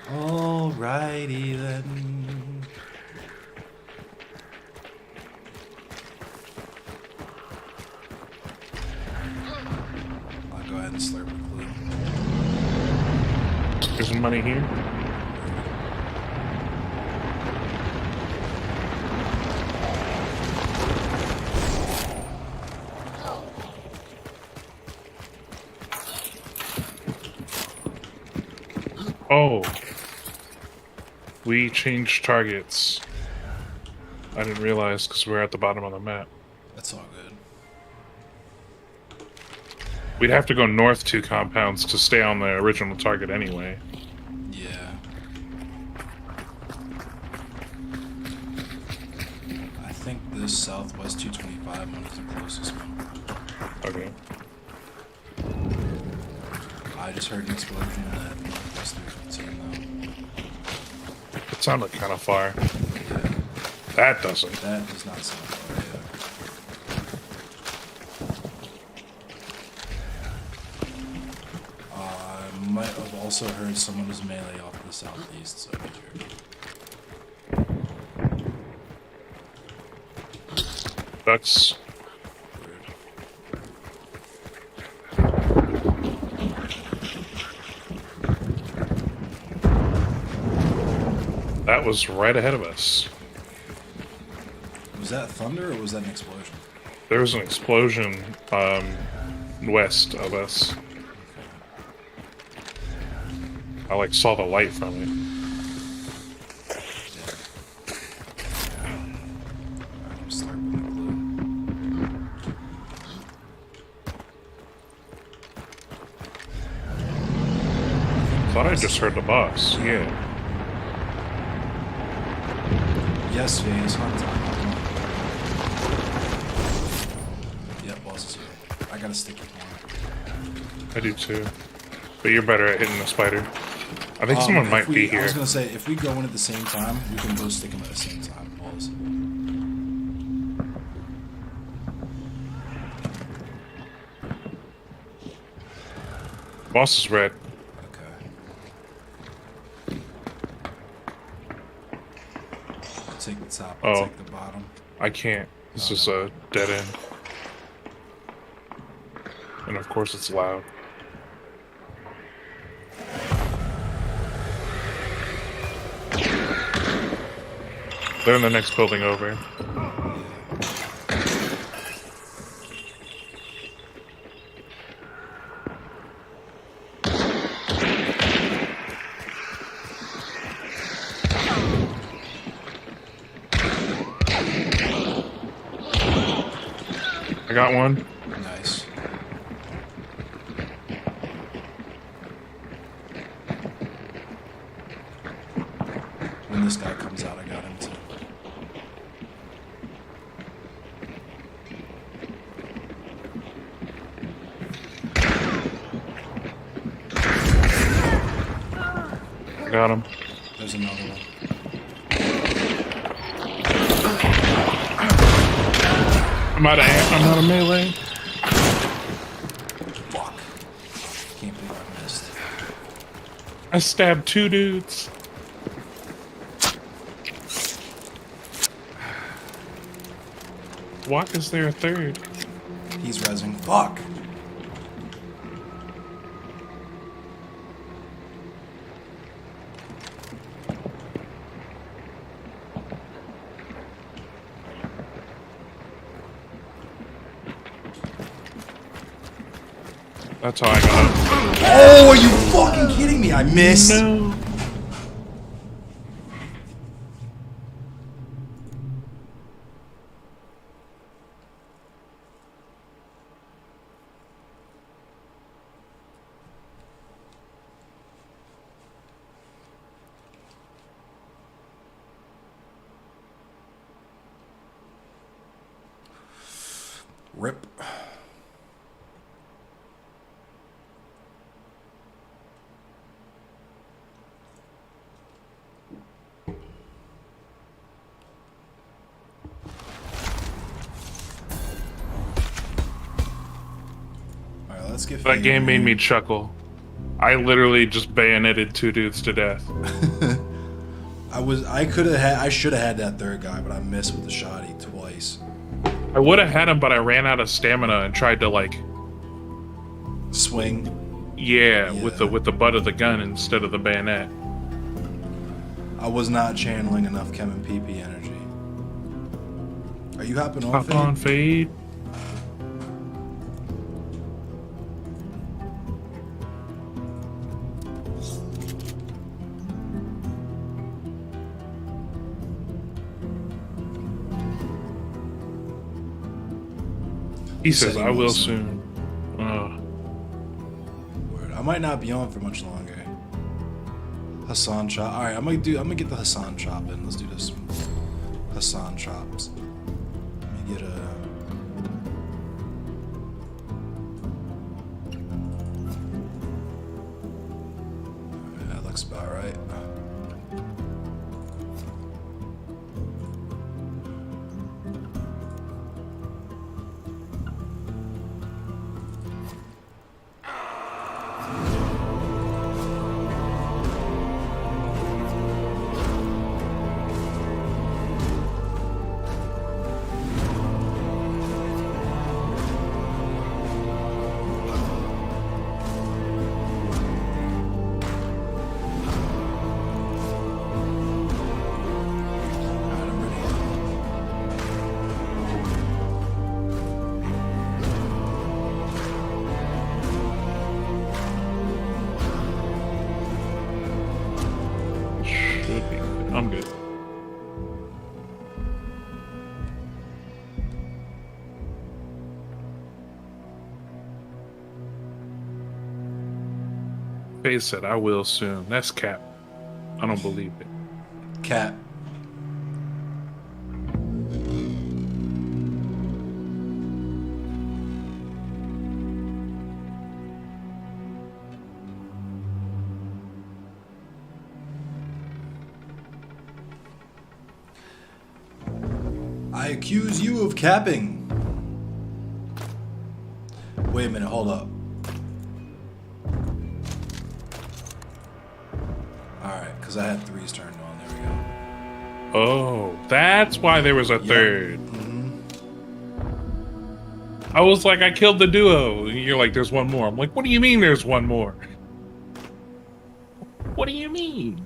Alrighty then. I'll go ahead and slurp a clue. There's some money here. Oh. We changed targets. I didn't realize because we're at the bottom of the map. That's all good. We'd have to go north 2 compounds to stay on the original target anyway. Yeah. I think this Southwest 225 one is the closest one. Okay. I just heard an explosion in that Northwest 315 though. It sounded kind of far. Yeah. That doesn't. That does not sound far, yeah. I might have also heard someone was melee off the southeast, so be sure. Ducks. That was right ahead of us. Was that thunder or was that an explosion? There was an explosion west of us. I like saw the light from it. I'm slurping the glue. Thought I just heard the boss. Yeah. Yes, Vegas, hunt time. Yep, boss is here. I got a sticky one. I do too. But you're better at hitting the spider. I think someone might be here. I was gonna say, if we go in at the same time, we can both stick them at the same time. Pause. Boss is red. Okay. I'll take the top, Oh. I'll take the bottom. I can't. This is a dead end. And of course it's loud. They're in the next building over. I got one. Nice. When this guy comes out, I got him too. I got him. There's another one. I'm out of melee. Fuck. Can't believe I missed. I stabbed 2 dudes. Why is there a third? He's rezzing. Fuck. That's how I got up. Oh, are you fucking kidding me? I missed. No. Rip. Alright, let's get That game made me chuckle. I literally just bayoneted 2 dudes to death. I should have had that third guy, but I missed with the shotty twice. I would have had him, but I ran out of stamina and tried to like swing. Yeah, with the butt of the gun instead of the bayonet. I was not channeling enough Chem and PP energy. Are you hopping on? Hop on, Fade. He says, "I will soon." Word. I might not be on for much longer. Hassan chop. All right, I'm gonna get the Hassan chop in. Let's do this. Hassan chops. Let me get a. Alright, that looks about right. I'm good. Faye said, "I will soon." That's cap. I don't believe it. Cap. I accuse you of capping. Wait a minute, hold up. Alright, because I had 3s turned on. There we go. Oh, that's why there was a third. I was like, I killed the duo. And you're like, there's one more. I'm like, what do you mean there's one more? What do you mean?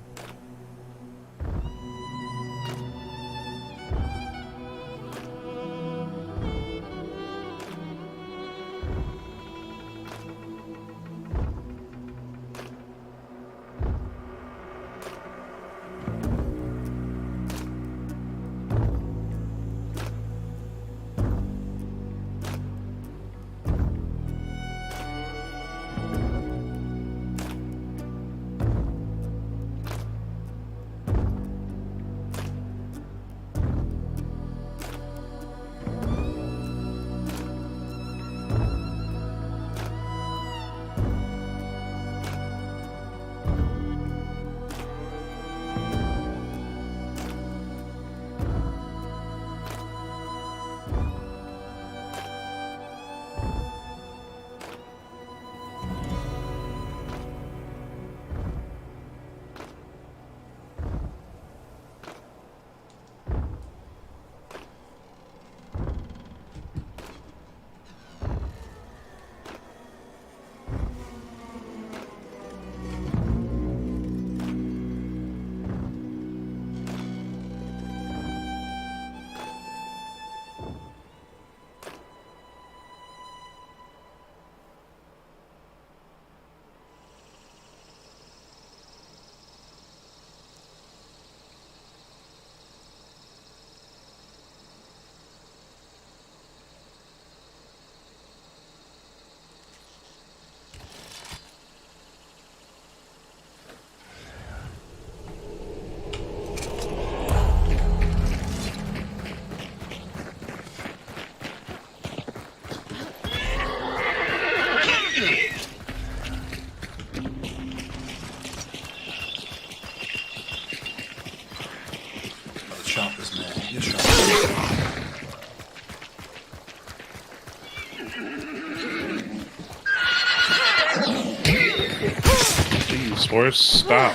horse. Stop.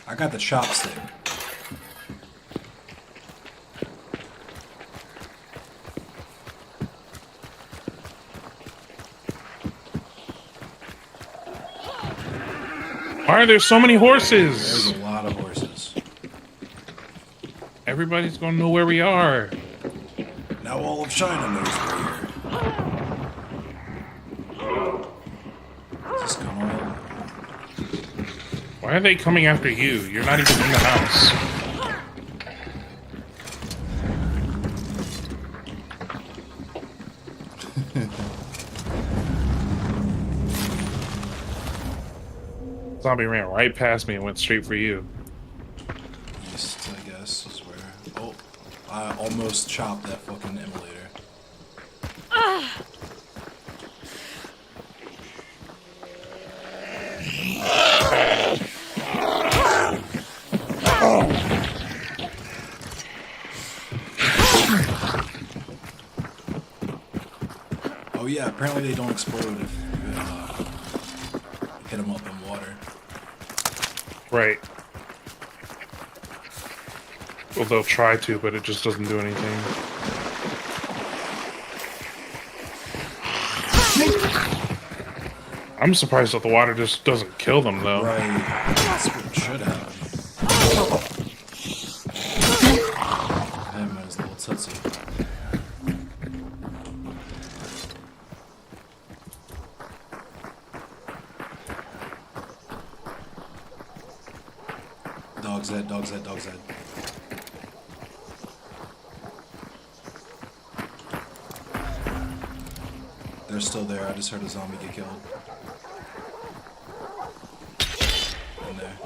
I got the chopstick. Why are there so many There's horses? a lot of horses. Everybody's gonna know where we are. Now all of China knows we're here. Just come on. Why are they coming after you? You're not even in the house. Zombie ran right past me and went straight for you. East, I guess, is where. Oh, I almost chopped that fucking emulator. Oh yeah, apparently they don't explode if you hit them up in water. Right. Well, they'll try to, but it just doesn't do anything. I'm surprised that the water just doesn't kill them, though. Right. That's what it should have. Him as little Tootsie. Dog's head, dog's head, dog's head. They're still there. I just heard a zombie get killed. In there.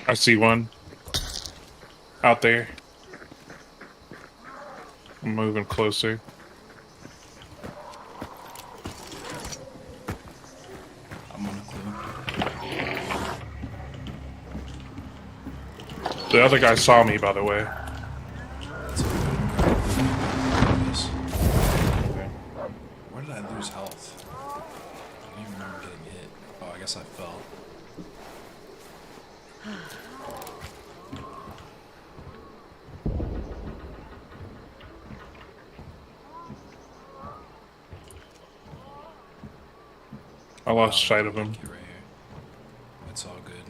I see one. Out there. I'm moving closer. I'm on a clue. The other guy saw me, by the way. Yes. Where did I lose health? I don't even remember getting hit. Oh, I guess I fell. I lost sight of him. Right here. It's all good.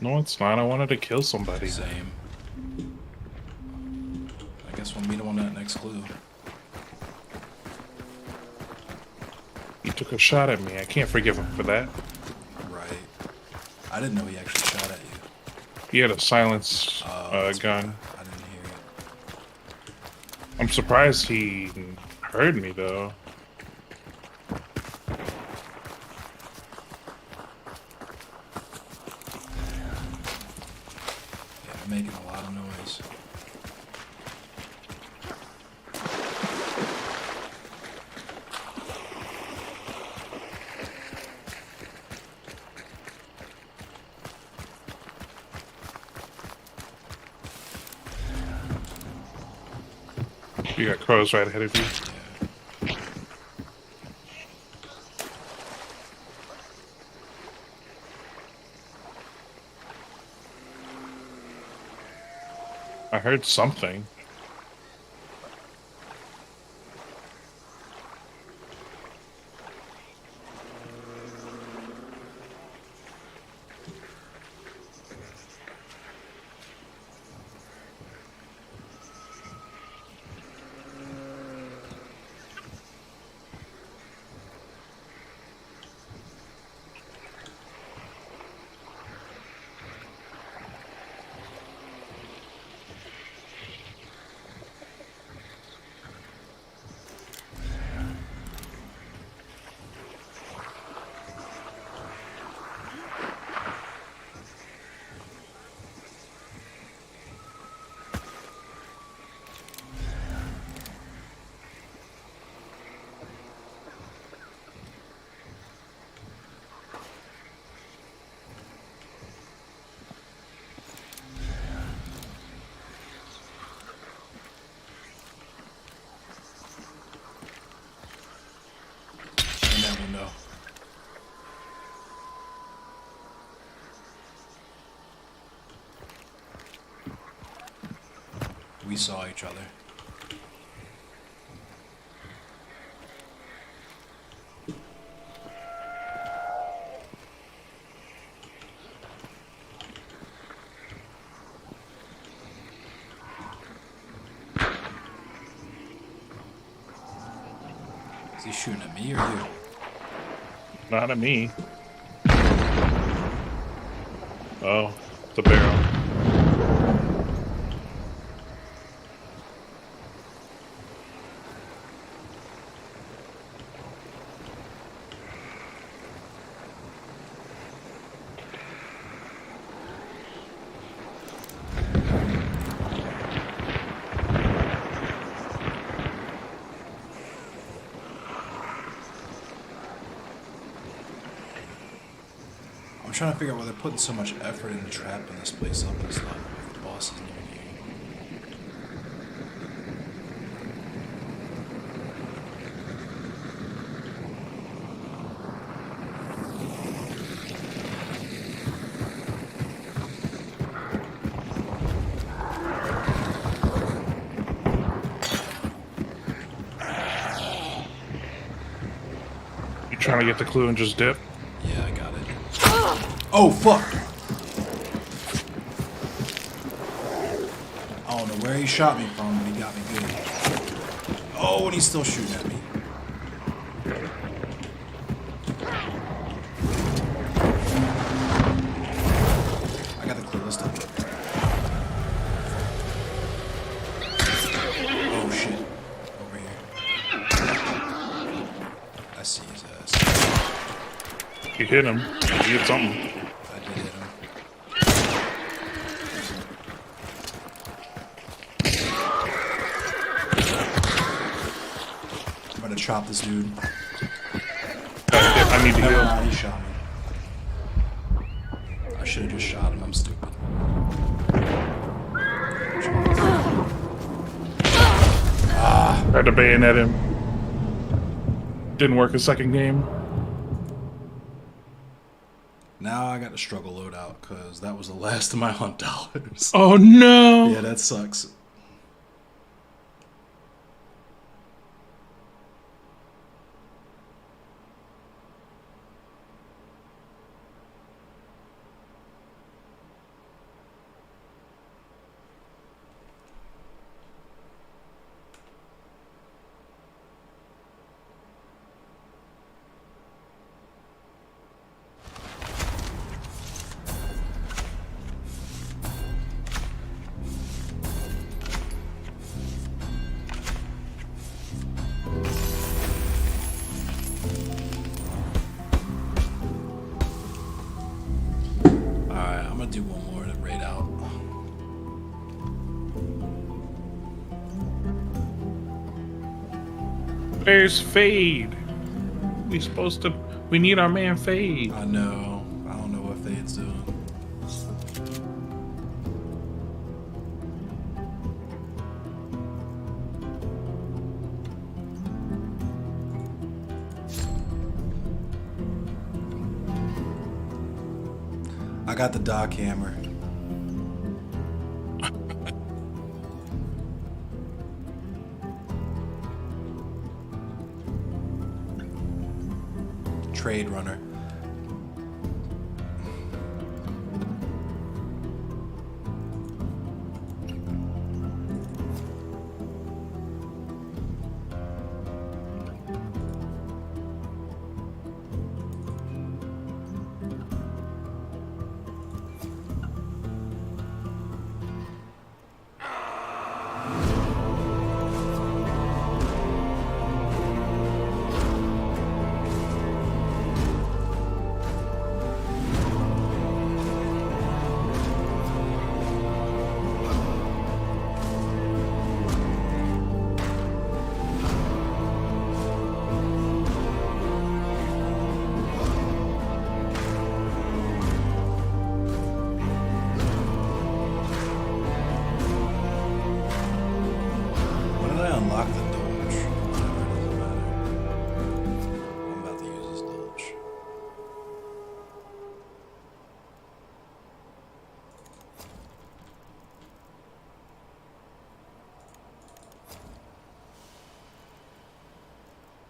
No, it's not. I wanted to kill somebody. Same. I guess we'll meet him on that next clue. He took a shot at me. I can't forgive him for that. Right. I didn't know he actually shot at you. He had a silence That's gun. why I didn't hear it. I'm surprised he heard me, though. Yeah, I'm making a lot of noise. You got crows right ahead of you. I heard something. saw each other. Is he shooting at me or you? Not at me. Oh, the barrel. I'm trying to figure out why they're putting so much effort into trapping this place up and stuff. The boss isn't even here. You trying to get the clue and just dip? Yeah, I got it. Oh, fuck! I don't know where he shot me from, but he got me good. Oh, and he's still shooting at me. I got the clue, let's do it. Oh, shit. Over here. I see his ass. You hit him. You hit something. I did hit him. I'm gonna chop this dude. I need to Never heal. mind, he shot me. I should have just shot him, I'm stupid. Tried to bayonet him. Didn't work a second game. Now I got to struggle loadout, because that was the last of my hunt dollars. Oh no! Yeah, that sucks. Alright, I'm gonna do one more to raid out. Where's Fade? We need our man Fade. I know. I don't know what Fade's doing. I got the dock hammer. Trade runner.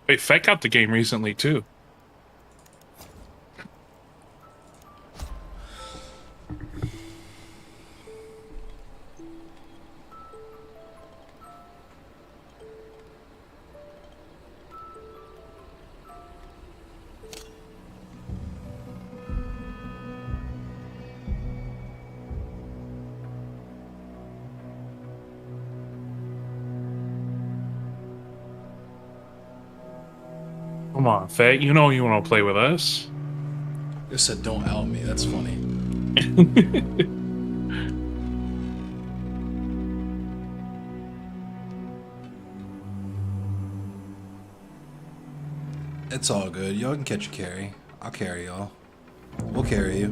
Wait, Fett got the game recently too. Come on, Fett. You know you want to play with us. You said don't out me. That's funny. It's all good. Y'all can catch a carry. I'll carry y'all. We'll carry you.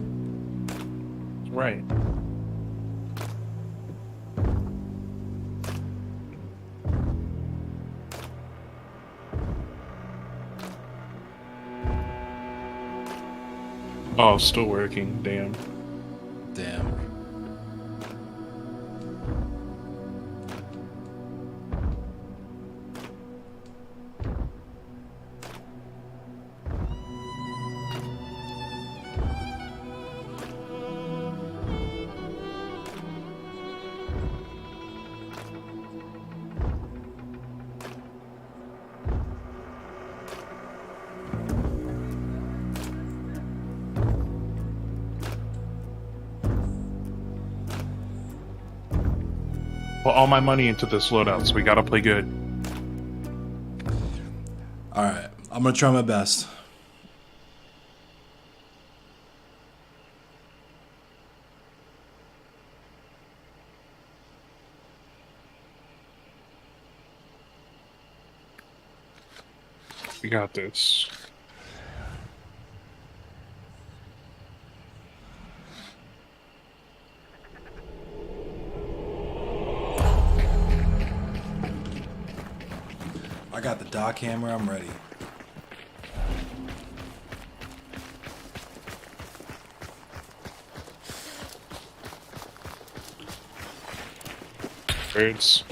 Right. Oh, still working. Damn. Damn. Put all my money into this loadout, so we gotta play good. Alright. I'm gonna try my best. We got this. I got the dock hammer. I'm ready. Birds.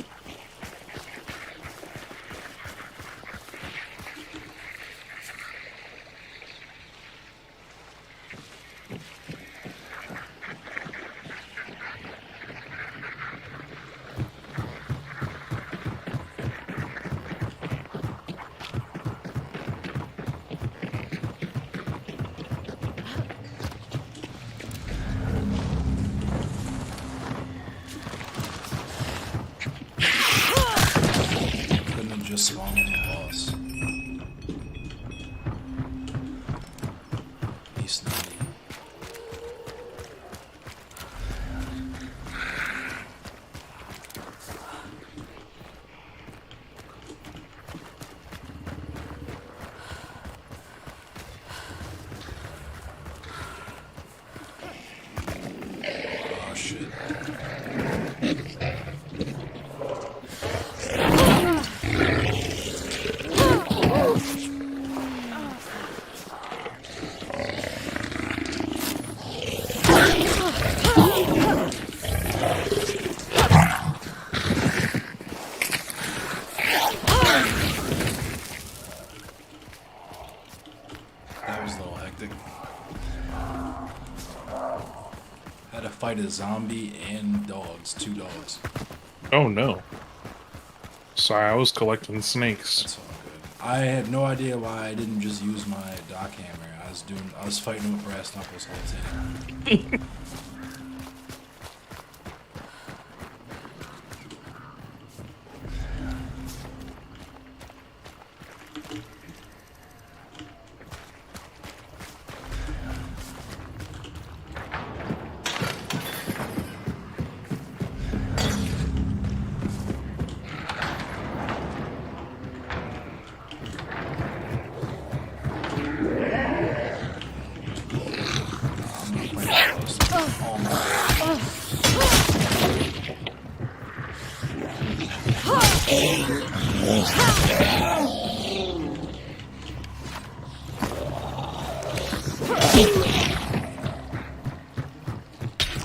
Couldn't have just spawned on the boss. He's snotty. Oh shit. That was a little hectic. Had to fight a zombie and dogs. 2 dogs. Oh no. Sorry, I was collecting snakes. That's all good. I had no idea why I didn't just use my dock hammer. I was fighting with brass knuckles the whole time.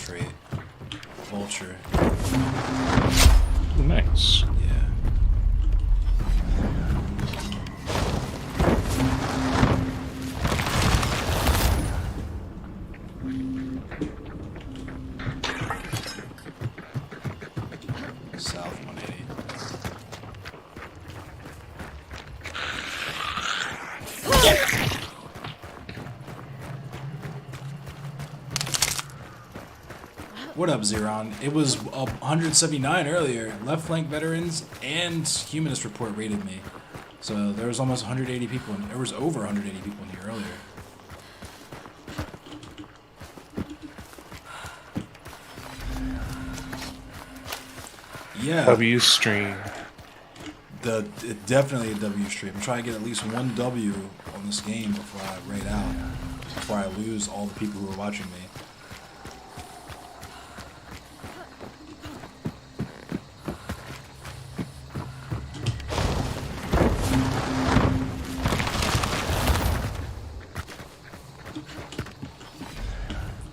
Trait. Vulture. Nice. Yeah. What up, Zeron? It was 179 earlier. Left flank veterans and humanist report rated me. So there was almost 180 people. There was over 180 people in here earlier. Yeah. W stream. Definitely a W stream. I'm trying to get at least one W on this game before I raid out. Before I lose all the people who are watching me.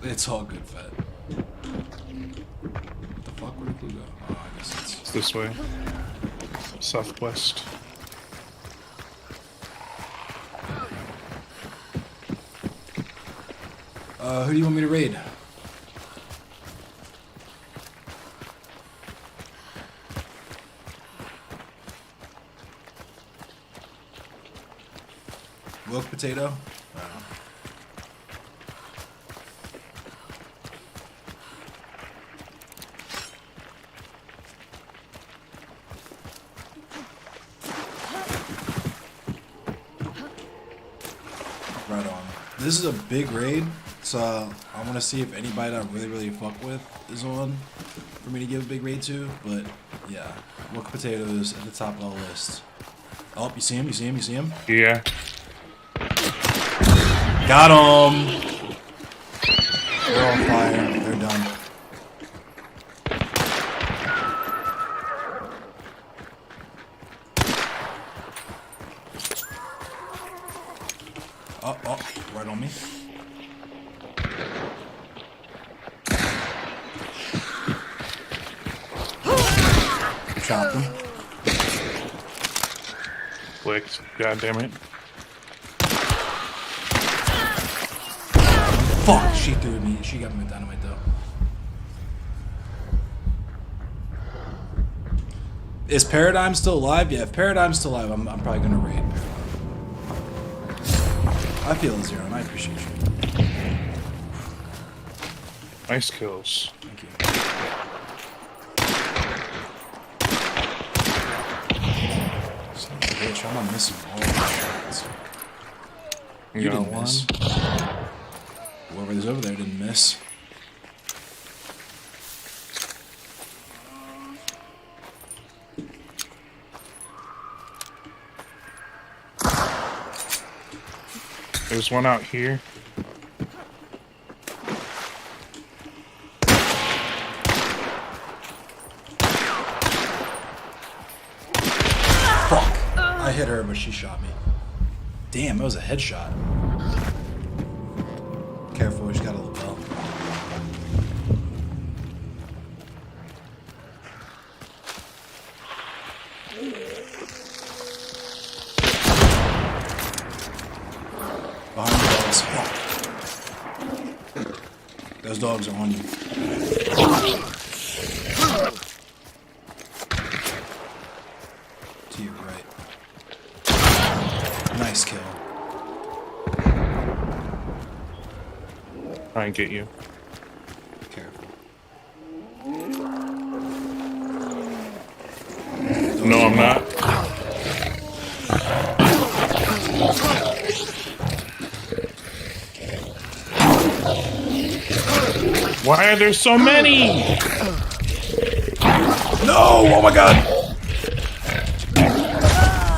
It's all good, Fed. What the fuck? Where did Blue go? Oh, I guess It's this way. Southwest. Who do you want me to raid? Woke potato? Right on. This is a big raid, so I want to see if anybody that I really fuck with is on for me to give a big raid to. But yeah, Wook Potatoes at the top of the list. Oh, you see him? You see him? You see him? Yeah. Got him! They're on fire. They're done. Oh, right on me. Chopped him. Clicked. God damn it. Fuck! She threw me. She got me with dynamite though. Is Paradigm still alive? Yeah, if Paradigm's still alive, I'm probably gonna raid Paradigm. I feel it, Zero, and I appreciate you. Nice kills. Thank you. Son of a bitch, I'm not missing all the shots. You got didn't one. miss. Whoever's over there didn't miss. There's one out here. Fuck! I hit her, but she shot me. Damn, that was a headshot. Careful, she's got a lapel. Behind the dogs. Fuck. Those dogs are on you. To your right. Nice kill. Try and get you. Careful. No, I'm not. Why are there so many? No! Oh my god!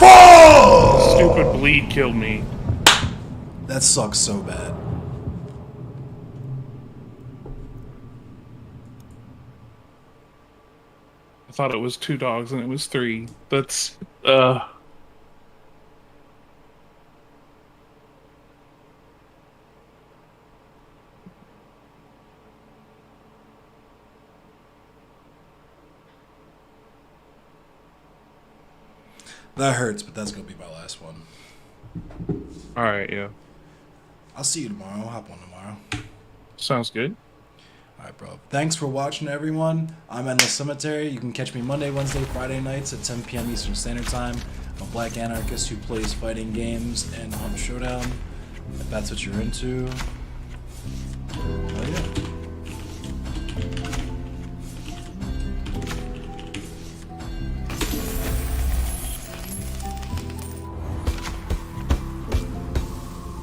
Fuck! Stupid bleed killed me. That sucks so bad. I thought it was 2 dogs and it was 3. That's, That hurts, but that's gonna be my last one. Alright, yeah. I'll see you tomorrow. I'll hop on tomorrow. Sounds good. Alright, bro. Thanks for watching, everyone. I'm Endless Cemetery. You can catch me Monday, Wednesday, Friday nights at 10 p.m. Eastern Standard Time. a black anarchist who plays fighting games and on Showdown, if that's what you're into.